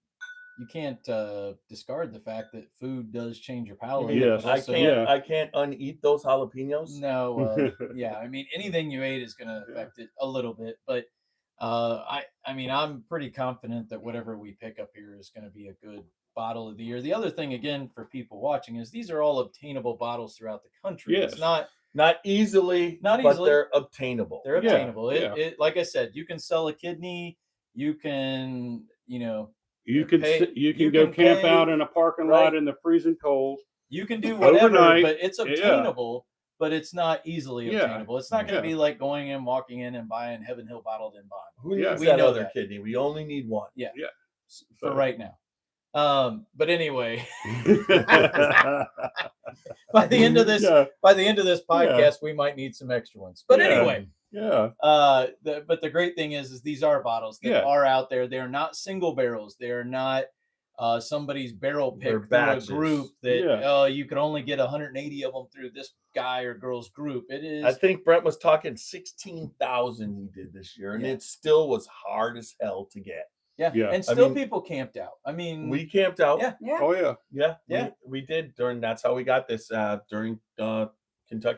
discard the fact that food does change your palate. Yes. but I also- can't uneat those jalapenos. No, yeah. I mean, anything you ate is going to affect it a little bit, but I mean, I'm pretty confident that whatever we pick up here is going to be a good bottle of the year. The other thing, again, for people watching, is these are all obtainable bottles throughout the country. Yes. It's not easily, Not but easily. they're obtainable. they're Yeah, obtainable. yeah. It like I said, you can sell a kidney. You can, You can pay- you you can go can camp pay, out in a parking lot right. in the freezing cold. You can do whatever, Overnight, but it's yeah. obtainable, but it's not easily Yeah, obtainable. It's not going to yeah. be like going in, walking in, and buying Heaven Hill bottled in bond Who Yeah. needs We that know other that. kidney? We only need one. for So- right now. But anyway, by the end of this, Yeah, podcast, we might need some extra ones. But Yeah. anyway, yeah. but the great thing is these are bottles that Yeah. are out there. They're not single barrels. They're not somebody's barrel They're pick through a batches. group that Yeah. you can only get 180 of them through this guy or girl's group. It is I think Brent was talking 16,000 he did this year, and Yeah. it still was hard as hell to get. yeah. Yeah. And I still mean, people camped out. I mean, We camped out. Yeah. Yeah. Oh yeah. Yeah, Yeah. we did that's how we got this during Kentucky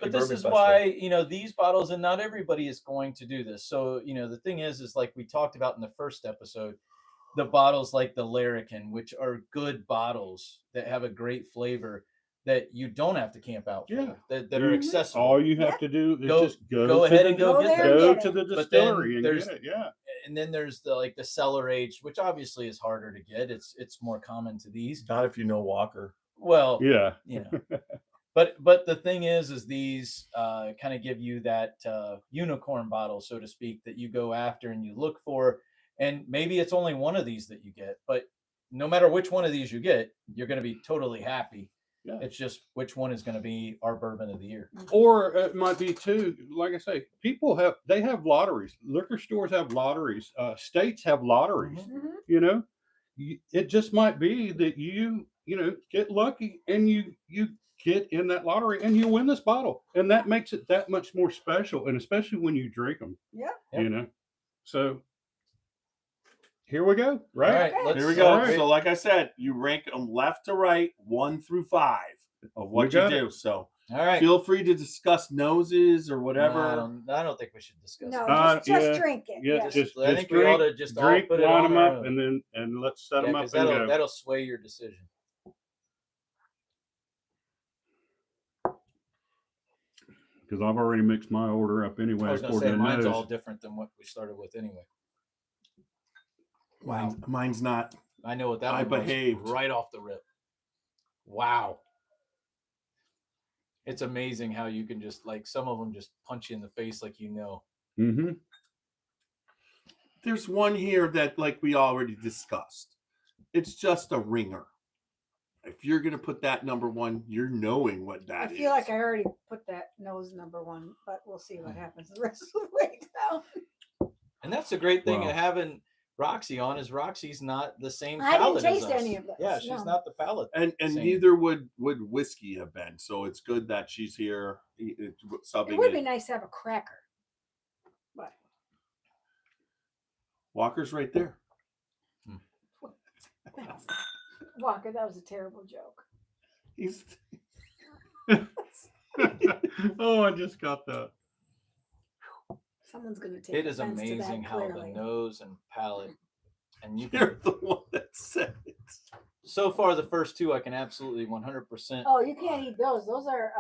but this Bourbon is Festival. why these bottles, and not everybody is going to do this. So the thing is like we talked about in the first episode, the bottles like the Larrikin, which are good bottles that have a great flavor that you don't have to camp out for, Yeah. that are Mhm. accessible. All you have to do is Go- just go go to ahead the, and go get there and go get to it. the But then distillery and there's- get it. Yeah. And then there's the cellar aged, which obviously is harder to get. It's more common to these. Not if you know Walker. Well, Yeah. But the thing is these kind of give you that unicorn bottle, so to speak, that you go after and you look for. And maybe it's only one of these that you get, but no matter which one of these you get, you're going to be totally happy. Yeah. It's just which one is going to be our bourbon of the year. Or it might be too, like I say, people have lotteries. Liquor stores have lotteries. States have lotteries. Mhm. It just might be that you get lucky and you get in that lottery and you win this bottle. And that makes it that much more special. And especially when you drink them, Yeah. you know. So here we go. Right. All right, Okay. Here we go. Alright. So, like I said, you rank them left to right, 1 through 5 of what We you got do. So, All right. feel free to discuss noses or whatever. I don't think we should discuss No, that. just yeah, drink it. Yeah, Yes. just I think we ought to just all drink, put it line on them our up, own. and let's set Yeah, them up because and go. that'll sway your decision. Because I've already mixed my order up anyway. I was going to according say to mine's nose. all different than what we started with anyway. Mine's not. I know what that I one was behaved. right off the rip. Wow. It's amazing how you can just, like, some of them just punch you in the face like you know. Mm-hmm. There's one here that, like we already discussed, it's just a ringer. If you're going to put that number 1, you're knowing what that I is. feel like I already put that nose number 1, but we'll see what happens the rest of the way down. And that's the great thing Wow. of having Roxy on is Roxy's not the same I didn't palate as taste us. any of this, Yeah, she's no. not the palate. And same. neither would whiskey have been. So it's good that she's here subbing It would be in. nice to have a cracker. But Walker's right there. Walker, that was a terrible joke. He's Oh, I just got that. Someone's gonna take It is offense to that, amazing how the clearly. nose and palate, and you you're can, the one that said it. so far the first two I can absolutely 100%. Oh, you can't eat those. Those are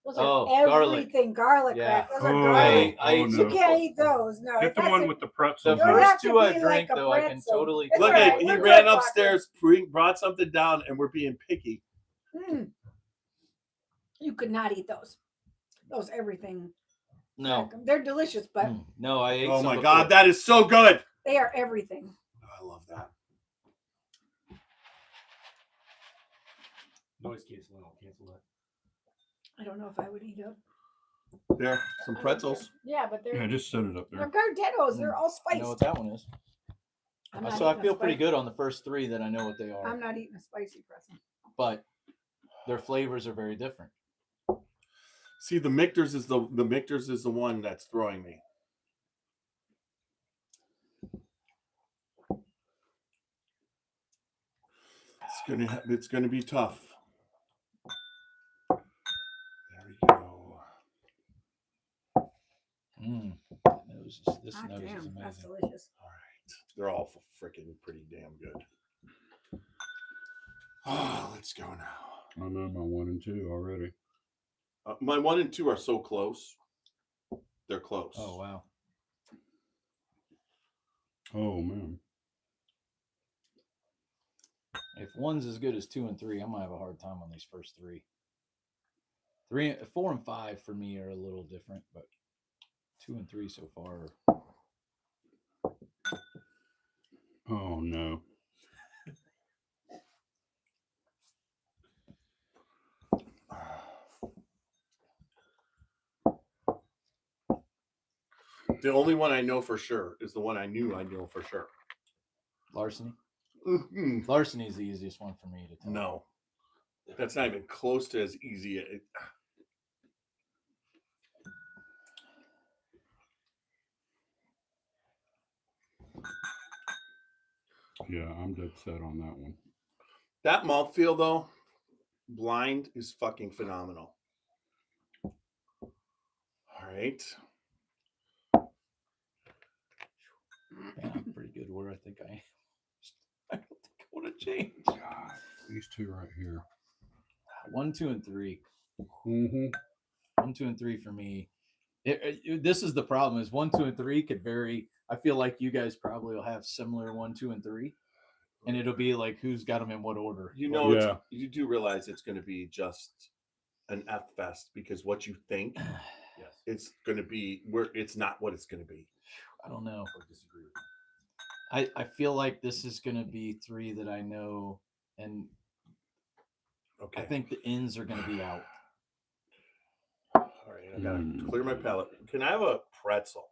Oh, garlic. everything garlic Yeah. crack. Those are Oh, garlic. I oh, You no. can't eat those. No, Get it the has one to- with the The pretzels. Don't on it. have first to two I be drink like a though, I can pretzel. totally. It's Look all right. at he We're ran good, Walker. upstairs, brought something down, and we're being picky. You could not eat those. Those everything. No, They're delicious, but no, I ate. Oh some my before. God, that is so good. they are everything. I love that. Noise cancel. I'll cancel that. I don't know if I would eat them. There, some pretzels. Yeah, but they're Yeah, just set it up they're there. Gardettos. They're all I spiced. know what that one is. I'm not So I eating a feel pretty spicy- good on the first three that I know what they are, I'm not eating a spicy pretzel. but their flavors are very different. See, the Michter's is the one that's throwing me. It's gonna be tough. There we go. This Ah, nose is damn, that's amazing. delicious. All right, they're all freaking pretty damn good. Oh, let's go now. I know my 1 and 2 already. My 1 and 2 are so close. They're close. Oh wow. Oh man. If one's as good as 2 and 3, I might have a hard time on these first three. 4 and 5 for me are a little different, but 2 and 3 so far. Oh no. The only one I know for sure is the one I know for sure. Larceny. Mhm. Larceny is the easiest one for me to tell. No, that's not even close to as easy. Yeah, I'm dead set on that one. That mouthfeel though, blind is fucking phenomenal. All right. Man, I'm pretty good where I think I am. I don't think I want to change. God, these two right here. 1, 2, and 3. Mm-hmm. 1, 2, and 3 for me. This is the problem: is 1, 2, and 3 could vary. I feel like you guys probably will have similar 1, 2, and 3, and it'll be like who's got them in what order. You know, Yeah. you do realize it's going to be just an F fest because what you think Yes. it's going to be, where it's not what it's going to be. I don't know. I disagree with I feel like this is going to be 3 that I know, and Okay. I think the ends are going to be out. All right. I got to clear my palate. Can I have a pretzel?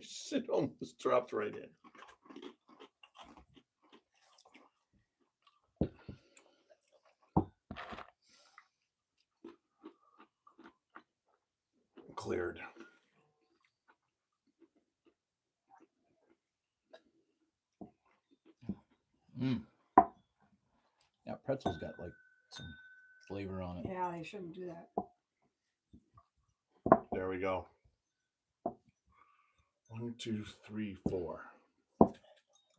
Shit almost dropped right in. cleared. Yeah, pretzel's got like some flavor on it. Yeah, they shouldn't do that. There we go. 1, 2, 3, 4. All right,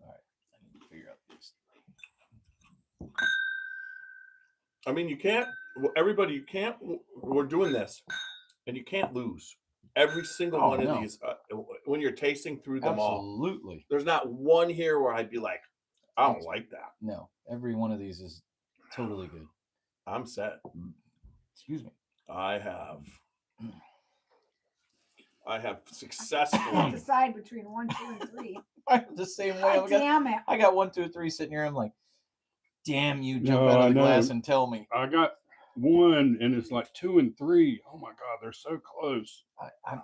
I need to figure out these. I mean, you can't. Everybody, you can't. We're doing this, and you can't lose. Every single Oh, one no. of these, when you're tasting through them all, Absolutely. there's not one here where I'd be like, I don't like that. No, every one of these is totally good. I'm set. Excuse me. I have I can't successfully. decide between 1, 2, and 3. I'm the same way. God damn it. I got 1, 2, 3 sitting here. I'm like, damn you, jump No, out I of the glass know. and tell me. I got 1, and it's like 2 and 3. Oh my God, they're so close.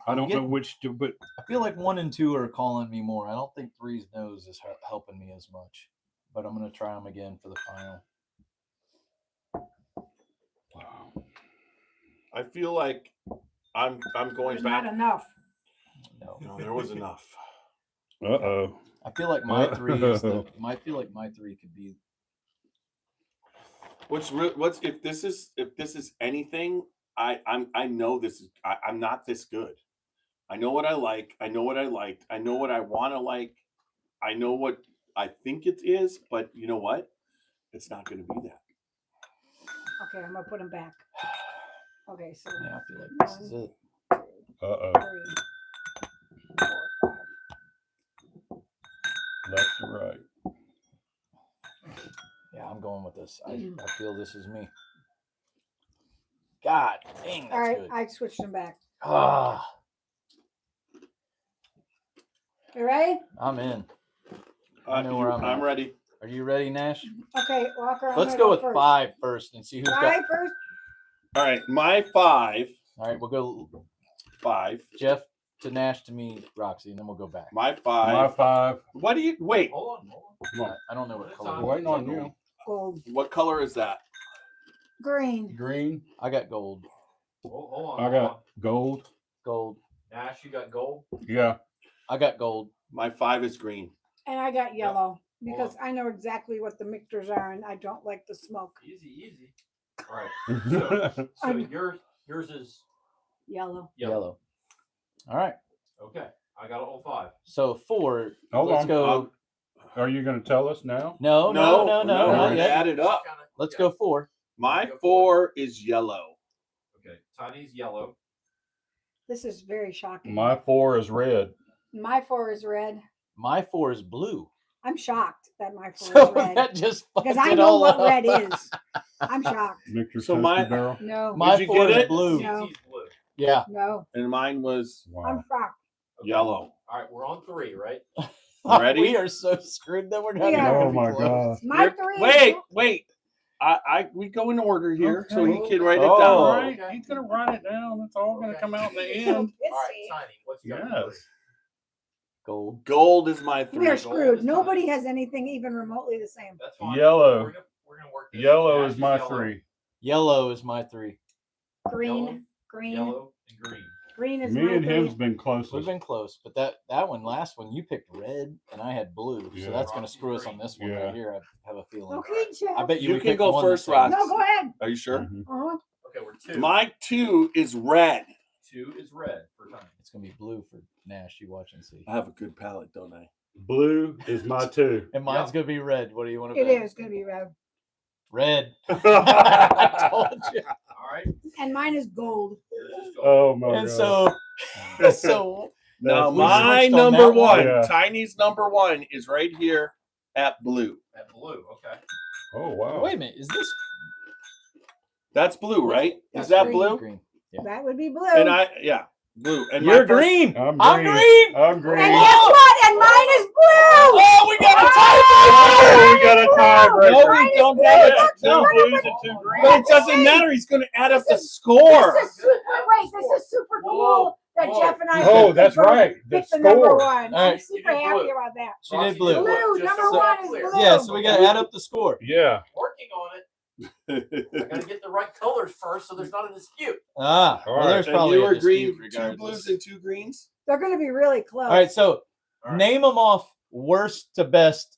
I don't know which to, but I feel like 1 and 2 are calling me more. I don't think 3's nose is helping me as much. But I'm gonna try them again for the final. wow. I feel like I'm going There's back. not enough. No, No, there was enough. Uh-oh. I feel like my 3 is the. I feel like my 3 could be. What's if this is anything? I know this is. I'm not this good. I know what I like. I know what I liked. I know what I want to like. I know what I think it is, but you know what? It's not going to be that. Okay, I'm gonna put them back. Okay, so Yeah, I feel like this is it. Uh-oh. 3, 4, 5. Left to right. Yeah, I'm going with this. I feel this is me. God dang, that's All right, good. I switched them back. Ah, You ready? I'm in. I know where I'm I'm at. ready. Are you ready, Nash? Okay, Walker. I'm Let's gonna go with first. 5 first and see who's got. 5 first. All right, my 5. All right, we'll go 5. Jeff to Nash to me, Roxy, and then we'll go back. My My 5. 5. What do you wait? Hold on. Come on. I don't know what color. We're waiting on you. Gold. What color is that? Green. Green. I got gold. Hold on. I got gold. Gold. Nash, you got gold. Yeah. I got gold. My 5 is green. And I got yellow because Hold I know exactly what the mixtures are and I don't like the smoke. Easy. All right. So I'm- yours is Yellow. yellow. All right. Okay. I got all 5. So 4. Hold let's on. go. Are you going to tell us now? No, we're not gonna yet. add it up. Let's go 4. My 4 is yellow. Okay. Tiny's yellow. This is very shocking. My 4 is red. My 4 is red. My 4 is blue. I'm shocked that my 4 So is red. that just Because fucked I it know all what up. red is. I'm shocked. Victor So Toasty my- Barrel. No. My Did you 4 get is it? blue. No. CT's blue. Yeah. No. And mine was Wow. I'm shocked. Okay. yellow. All right. We're on 3, right? Ready? We are so screwed that we're not Yeah. even gonna Oh be my close. God. My 3 is Wait. We go in order here so he Okay. can write it Oh. down. All right. Okay. He's going to write it down. It's all going to Okay. come out in the so end. All right. pissy. Tiny. What's you got? Yes. Gold. Gold is my We are 3. screwed. is Nobody fine. has anything even remotely the same. That's fine. Yellow. We're gonna work this. Yellow Nash is my yellow, 3. Yellow is my 3. Green. Yellow, Green. Yellow and green. Green is Me my and 3. him's been We've closest. been close, but that one, last one, you picked red and I had blue, Yeah. so that's gonna screw us on this one Yeah. right here. I have a feeling. Okay, Jeff. I bet you, You we can picked go one the first, same. Rox. No, go ahead. Are you sure? Mhm. Uh-huh. Okay, we're 2. My 2 is red. 2 is red for Tiny. It's gonna be blue for Nash. You watch and see. I have a good palate, don't I? Blue is my 2. And mine's Yeah. gonna be red. What do you want to It bet? is going to be red. Red. I told you. All right. And mine is gold. Yours is gold. Oh my And God. so Now we my switched on number that one. 1, Yeah. Tiny's number 1 is right here at blue. At blue. Okay. Oh wow. wait a minute. Is this That's blue, right? That's Is that green. blue? green? Yeah. That would be blue. And blue. And my You're first- green. I'm I'm green. green. I'm And green. guess what? And mine is blue. Oh, we got a Oh, we got a No, tiebreaker. we don't blue. get it. Look, No, Two blues and 2 but greens. it doesn't matter. He's going to add up the score. This is super. Wait, this is super cool that Whoa. Jeff and I. Oh, picked that's the- right. The picked the number score. 1. All I'm right. super You did happy blue. about that. She did blue. Blue, Just number so 1 that's is clear. blue. Yeah, so we got to add up the score. Yeah. Working on it. I gotta get the right colors first, so there's not a dispute. Ah, All well, right. there's And probably you a were dispute green, 2 regardless. blues and 2 greens. They're going to be really close. All right, so All right. name them off worst to best.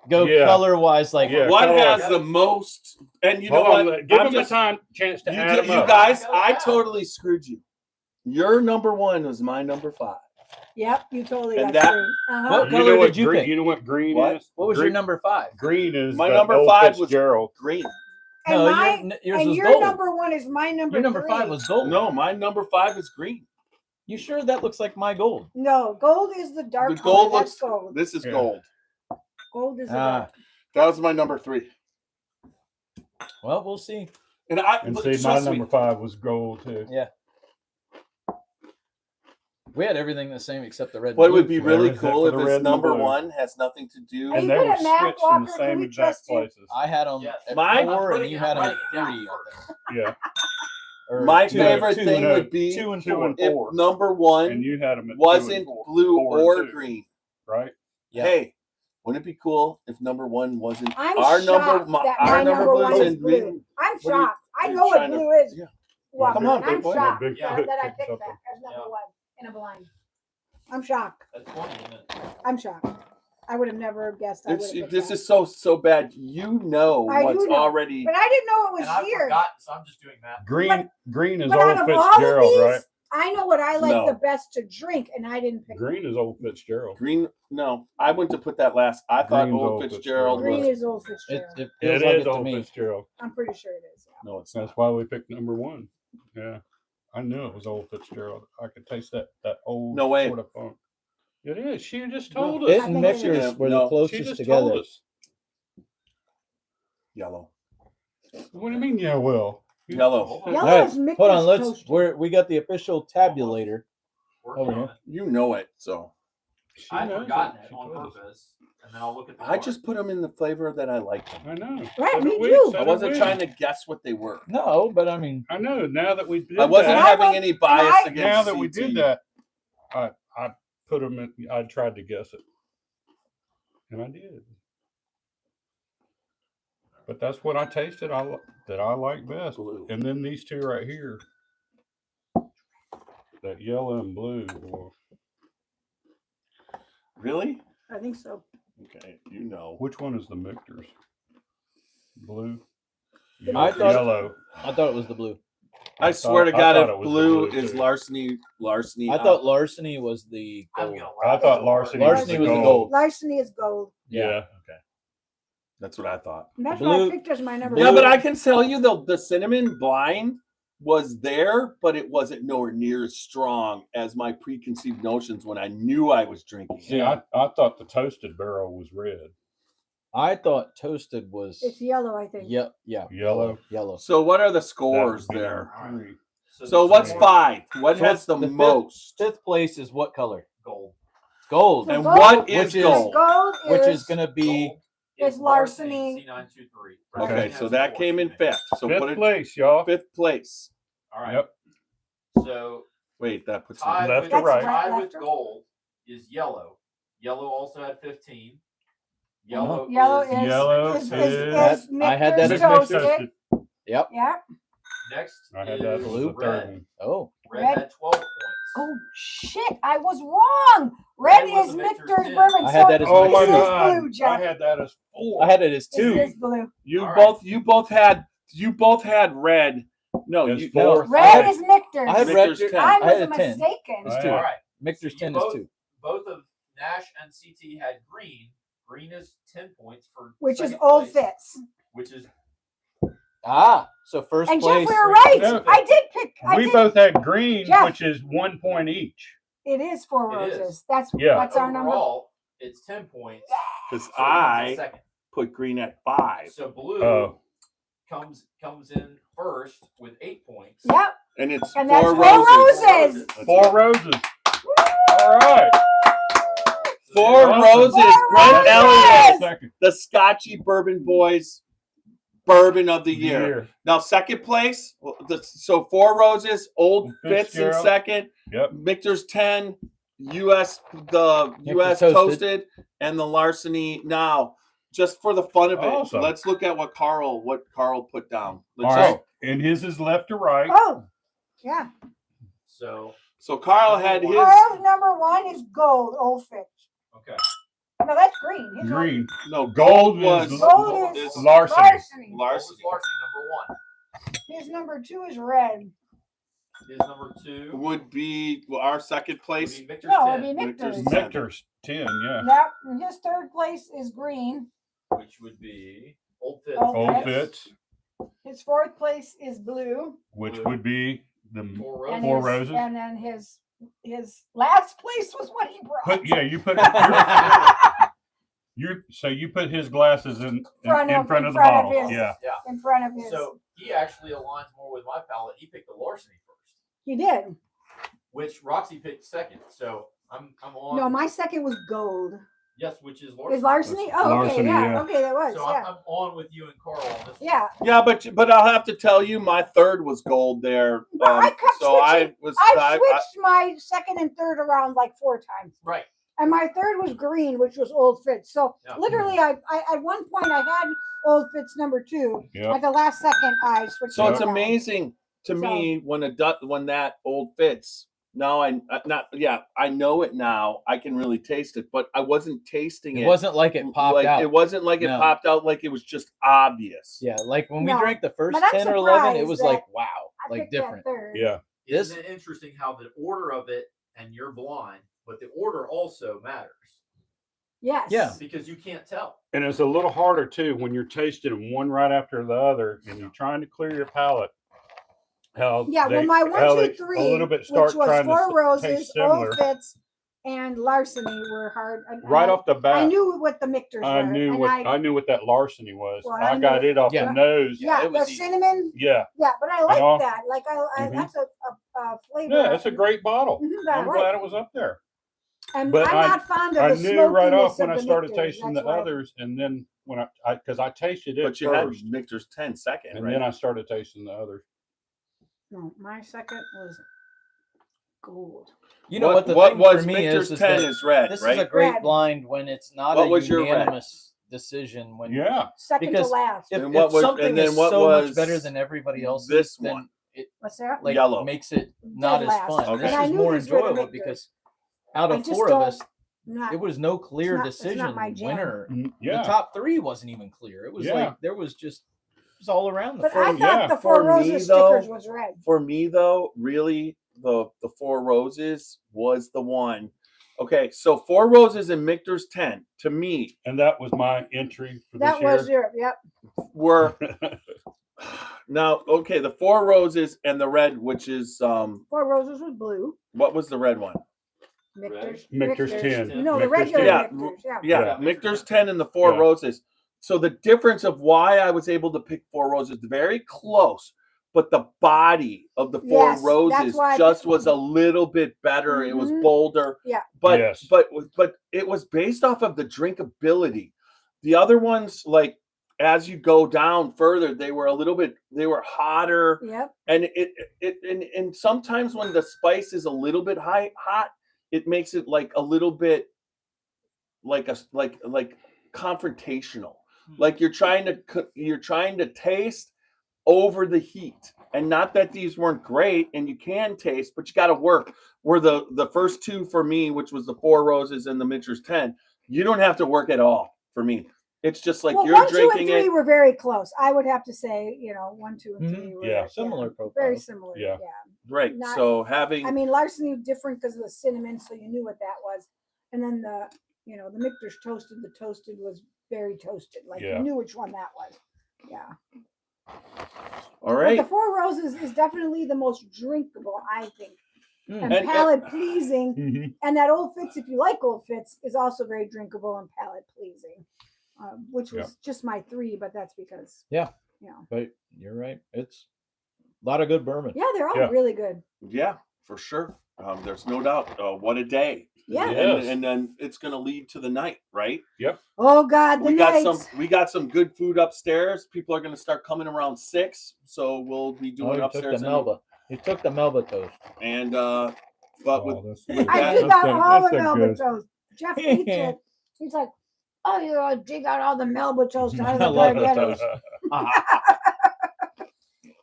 Go Yeah. color wise, like Yeah. What color. has the most? And you know Hold what? on, give I'm them just- a chance to You, add them you up. guys, Go I down. totally screwed you. Your number 1 was my number 5. Yep, you totally And got that- screwed. What You color know what did you green, pick? You know what green What? is? What was your green, number 5? Green is My the number old 5 was Fitzgerald. green. And No, yours yours was your gold. number 1 is my number Your number 3. 5 was gold. No, my number 5 is green. You sure that looks like my gold? No, gold is the dark The gold color. looks. That's gold. This is Yeah. gold. Gold is the Ah, dark. That was my number 3. well, we'll see. And I And look, see, my trust me, number 5 was gold too. Yeah. We had everything the same except the red. and what blue would be for really There is that cool for if the it's red and the number blue. 1 has nothing to do. Are you And they good were at math, switched in Walker? the Can same we exact trust you? places. I had them Yes. at My- 4 and putting you it had them right at down 3. I first. think. Yeah. Or My two- favorite two- thing no, would be 2 and 2 4. and if 4. number 1 And you had them at 2 and wasn't 4, blue 4 and or 2, green. right? Yeah. Hey, wouldn't it be cool if number 1 wasn't I'm our number? shocked that Our my number number blues 1 is and blue. green. I'm What are you- shocked. I you're know what trying to- blue is. Yeah. Walker, Come on, and I'm big boy. shocked Big that, foot that I picks picked up that as number Yeah. 1 in a blind. I'm shocked. That's 20, isn't it? I'm shocked. I would have never guessed. I would It's, have picked this that. is so bad. You know I do what's know, already. But I didn't know it was And I've here. forgotten, so I'm just doing math. Green is But old out of all of Fitzgerald, these, right? I know what I like No. the best to drink, and I didn't pick. Green is old Fitzgerald. Green, no, I went to put that last. I thought Green's old old Fitzgerald Green was. is old It, Fitzgerald. it It feels like is it to old me. Fitzgerald. I'm pretty sure it is. No, it's That's not. why we picked number 1. Yeah, I knew it was old Fitzgerald. I could taste that old No way. sort of funk. It is. She just No. told It us. I and think it is. Mixers were No, the She closest just together. told us. Yellow. What do you mean? Yeah, well, Yellow. Hold on. Yellow All right, is Mickey's hold on. Let's. toaster. We got the official tabulator. Working Over on here. it. You know it. So She I've knows forgotten it She on told us. purpose, and then I'll look at the I card. just put them in the flavor that I like them. I know. Right, So me did we. too. So I did wasn't we. trying to guess what they were. No, but I mean, I know. Now that we did I wasn't that, I having went- any bias I- against. now that we CT. did that, I put them in. I tried to guess it, and I did. But that's what I tasted. That I like best. Blue. And then these two right here, that yellow and blue. Or Really? I think so. Okay, you know. which one is the Michter's? Blue. I thought- yellow. I thought it was the blue. I swear to I God, thought if it was the blue blue, is too. larceny. I thought larceny was the I'm gold. gonna I laugh thought so Larceny hard. Larceny was the gold. Larceny is gold. Yeah. that's what I thought. And that's Blue- what I picked as my number Yeah, one. but I can tell you the cinnamon blind was there, but it wasn't nowhere near as strong as my preconceived notions when I knew I was drinking. See, I thought the toasted barrel was red. I thought toasted was. It's yellow, I think. Yeah. Yellow. Yellow. So what are the That scores would be there? number 3. So the what's score- 5? What So has the the fifth- most? Fifth place is what color? Gold. Gold. So And gold- what is Which is- gold? Gold Which is is going to be. Gold is larceny. C923. Okay, Larceny so has that four, came in excuse me. 5th. So Fifth put it place, y'all. 5th place. All right. Yep. So Wait, that puts tied Left with, to right. tied Left with to- gold is yellow. Yellow also had 15. Yellow, Yellow is, Yellow is is- I had that Michter's as toasted. Yep. Yeah. next. I had that is as blue. the third red. one. Oh. Red Red. had 12 points. Oh shit! I was wrong. Red Red was is the Michter's Michter's bourbon. I had that as Oh my this is god! blue, Jeff. I had that as 4. I had it as This 2. is blue. You All right. both had red. No, It's you 4. Red is Michter's. I had Michter's red. 10. I I had was a 10. mistaken. Right. two. All right. Mixer's So 10 you is both- 2. Both of Nash and CT had green. Green is 10 points for Which is second old place, Fitz. Which is Ah. So first And place. Jeff, we were right. No. I did pick. We both had green, Jeff. which is 1 point each. It is Four It is. Roses. That's Yeah. That's our number. overall, it's 10 points. because So it comes in I second. put green at 5, So blue Oh. comes in first with 8 points. Yep. and it's And that's 4 Four roses. Roses. That's 4 it. roses. All right. 4 Awesome. roses. Four Brent Roses. Elliott, Second the Scotchy Bourbon Boys Bourbon of the Year. Now, second place. So 4 roses. Old Fitz in Fitzgerald. second. Yep. Michter's 10. U.S. Michter's U.S. toasted. toasted and the Larceny. Now, just for the fun of it, Awesome. let's look at what Carl put down. All Let's right. And his is left to right. Oh, yeah. So So Carl had his. Carl's number 1 is gold, Old Fitch. okay. No, that's green. His Green. No, Gold was is Gold is Larceny. Larceny. Larceny. Larceny, number 1. His number 2 is red. His number 2 would be our second would place. be Victor's No, 10, it'd be Michter's. Michter's. Michter's 10, yeah. That his third place is green. which would be Old Fitz. Old Old Fitz. Fitz, His fourth place is blue. which Blue. would be the Four And Roses. Four his, Roses. And then his last place was what he brought. you put you put his glasses in front of the bottle. his. Yeah. Yeah. In front of his. So he actually aligns more with my palate. He picked the Larceny first, He did. which Roxy picked second. So I'm on. No, my second was gold. Yes, which is Larceny. Is Larceny? Oh, okay, Larceny, yeah. yeah. Okay, that was, So yeah. I'm on with you and Carl on this. Yeah. Yeah, but I'll have to tell you, my third was gold there. But I kept so I switching. was. I switched my second and third around like 4 times. One. Right. And my third was green, which was Old Fitz. So Yeah. literally, I at one point I had Old Fitz number 2. Yeah. At the last second, I switched. So it it's around. amazing to me when that old fits. Now I know it now. I can really taste it, but I wasn't tasting it. It wasn't like it popped like, out. It wasn't like it No. popped out like it was just obvious. Yeah, like when No, we drank the first but I'm 10 or 11, it surprised was that like, wow, I like picked that different. third. Yeah. This- Isn't it interesting how the order of it, and you're blind, but the order also matters Yes. Yeah. because you can't tell. And it's a little harder too when you're tasting one right after the other and you're trying to clear your palate. How Yeah. Well, my 1, how 2, they 3, a little bit which start was trying Four to Roses, taste similar. Old Fitz, and Larceny were hard. And Right off the I bat, knew what the Michters were. I knew and what that Larceny was. Well, I I got knew- it off Yeah. the nose. Yeah, it the was easy. cinnamon. Yeah. Yeah, but I like know? that. Like I Mhm. that's a flavor. Yeah, it's a great bottle. that I I'm like. glad it was up there. And but I'm not fond of I the knew right smokiness off when of I the started Michters, tasting that's the why. others, and then when because I tasted it But you had first, Michter's 10 second, and right? then I started tasting the others. No, my second was gold. You know what the what thing was for me Michter's is 10 that is red, this right? is a great Red. blind when it's not What a was your red? unanimous decision. When Yeah. Second Because to last. if, And what if was- something and then is what so much was better than everybody else's, this then one? it What's that? like Yellow. makes it not Dead as last. fun. Okay. This And I is knew more these were the enjoyable Michters. because out I of just 4 of don't- us, Not, it was no clear not- it's not decision my jam. winner. Yeah. The top 3 wasn't even clear. It was Yeah. like there was just it was all around the but front. I thought yeah. the Four For me, Roses though, stickers was red. For me though, really the Four Roses was the one. Okay, so Four Roses and Michter's 10 to me And that was my entry for That this was year. your, yep. were now okay, the Four Roses and the red, which is Four Roses was blue. what was the red one? Michter's. Michter's 10. No, the Michter's regular 10. Yeah. Michters. Yeah. Yeah, Yeah. Michter's 10 and the Four Yeah. Roses. So the difference of why I was able to pick Four Roses very close, but the body of the Four Yes, that's Roses why I just picked was a little bit better. It was Mhm. bolder. Yeah. But Yes. but it was based off of the drinkability. The other ones, like as you go down further, they were hotter. Yep. And and sometimes when the spice is a little bit hot, it makes it like a little bit like confrontational. Like you're trying to taste over the heat. And not that these weren't great and you can taste, but you got to work. Where the first 2 for me, which was the Four Roses and the Michter's 10, you don't have to work at all for me. It's just like Well, you're 1, 2, drinking and 3 it. were very close. I would have to say, 1, 2, and Mhm. 3 were Yeah, similar profile. very similar. Yeah. Right. not- So having I mean, Larceny different because of the cinnamon, so you knew what that was. And then the Michter's toasted. The toasted was very toasted. Like Yeah. you knew which one that was. Yeah. all But right. the Four Roses is definitely the most drinkable, I think, Mm. and And- palate pleasing. Mhm. And that Old Fitz, if you like Old Fitz, is also very drinkable and palate pleasing, which was just my 3, but that's because But you're right. It's a lot of good bourbon. yeah, they're all Yeah. really good. Yeah, for sure. There's no doubt. What a day. Yeah. Yes. And then it's going to lead to the night, right? Oh God, the we got nights. some good food upstairs. People are going to start coming around 6, so we'll be Oh, doing he took upstairs. the Melba. He took the Melba toast. And but with Oh, that's with good. I that- did not That's all the good. Melba toast. Jeff eats it. He's like, oh, you know, dig out all the Melba toast out of I the love Gargettos.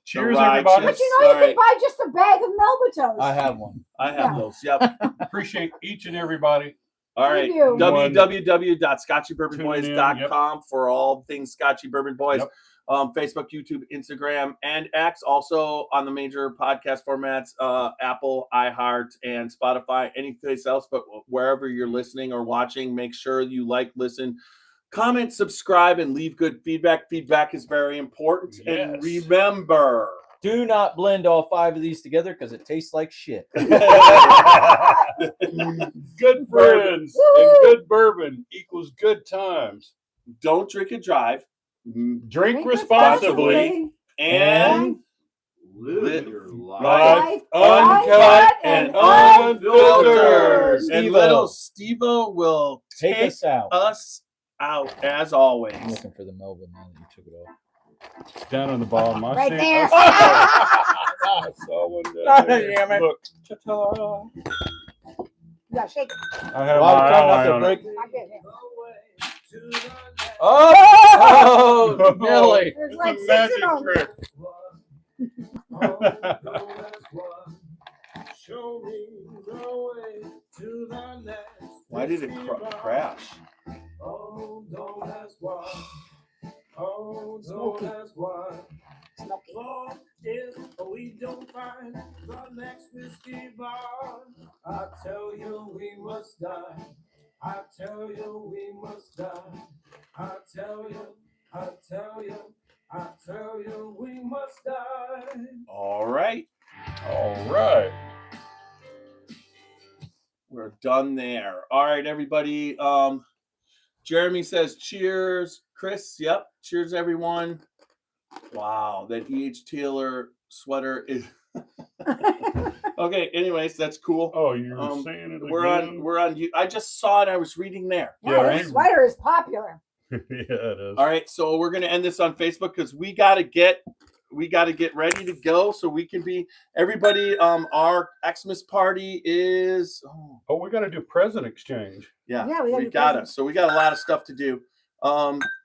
Cheers, The everybody. But you know, you All right. can buy just a bag of Melba toast. I have one. I have Yeah. those. Yep. Appreciate each and everybody. All right. Thank you. www.scotchybourbonboys.com for all things Scotchy Bourbon Boys. Yep. Facebook, YouTube, Instagram, and X. Also on the major podcast formats, Apple, iHeart, and Spotify. Anything else, but wherever you're listening or watching, make sure you like, listen, comment, subscribe, and leave good feedback. Feedback is very important. And Yes. remember, Do not blend all 5 of these together because it tastes like shit. Good friends and good bourbon equals good times. don't drink and drive. Drink responsibly And Live your life. life Life uncut and unfiltered. And Steve-O. little Steve-O will Take take us out. us out as always. I'm looking for the Melba now that you took it off. Down on the bottom. I Right see- there. I saw one down there. Damn it. Look, You gotta shake it. I have Well, my I'm trying not eye to on break. it. I get it. Oh, Nelly. There's It's like a 6 magic of them. trick. Why did it crash? Oh, don't ask why. Oh, Smoky. don't ask why. Smoky. Lord, if we don't find the next whiskey bar, I tell you we must die. I tell you we must die. I tell you, I tell you, I tell you we must die. All right. All right. We're done there. All right, everybody. Jeremy says cheers. Chris, yep. Cheers, everyone. Wow, that E.H. Taylor sweater is okay. Anyways, that's cool. Oh, you're Um, saying it We're again? on you. I just saw it. I was reading there. Yeah, Yeah, this right. sweater is popular. Yeah, it is. All right, so we're gonna end this on Facebook because we gotta get ready to go so we can be everybody. Our Xmas party is Oh, we got to do present exchange. yeah, Yeah, we gotta we do got it. presents. So we got a lot of stuff to do.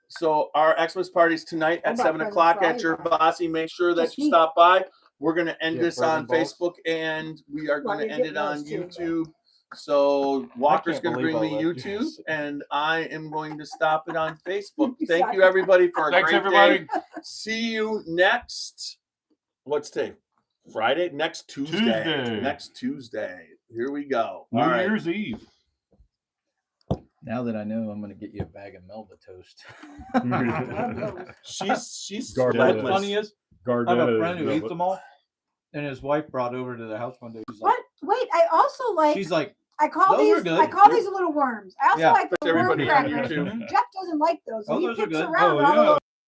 So our Xmas party's tonight What at about 7 presents o'clock for at Gervasi. Make sure that Just you me. stop by. We're gonna end Yeah, this on bourbon balls. Facebook and we are Well, gonna you're end it getting on those too, but- YouTube. So Walker's can't gonna bring believe me I let you YouTube, say and I am going to stop it on Facebook. You Thank suck. you, everybody, for a Thanks, great everybody. day. See you next. What's today? Friday? Next Tuesday. Tuesday. Next Tuesday. Here we go. New All right. Year's Eve. Now that I know, I'm going to get you a bag of Melba toast. She's Garden What's Relentless. funny is, I have a Gardetta friend who is- eats them all, and his wife brought over to the house one day. She's What? like, Wait, I also like. she's like, I call those are these. good. I call these little worms. I also Yeah. like the worm everybody on crackers. YouTube. Jeff doesn't like those. Oh, He those are picks good. around Oh, all the yeah. little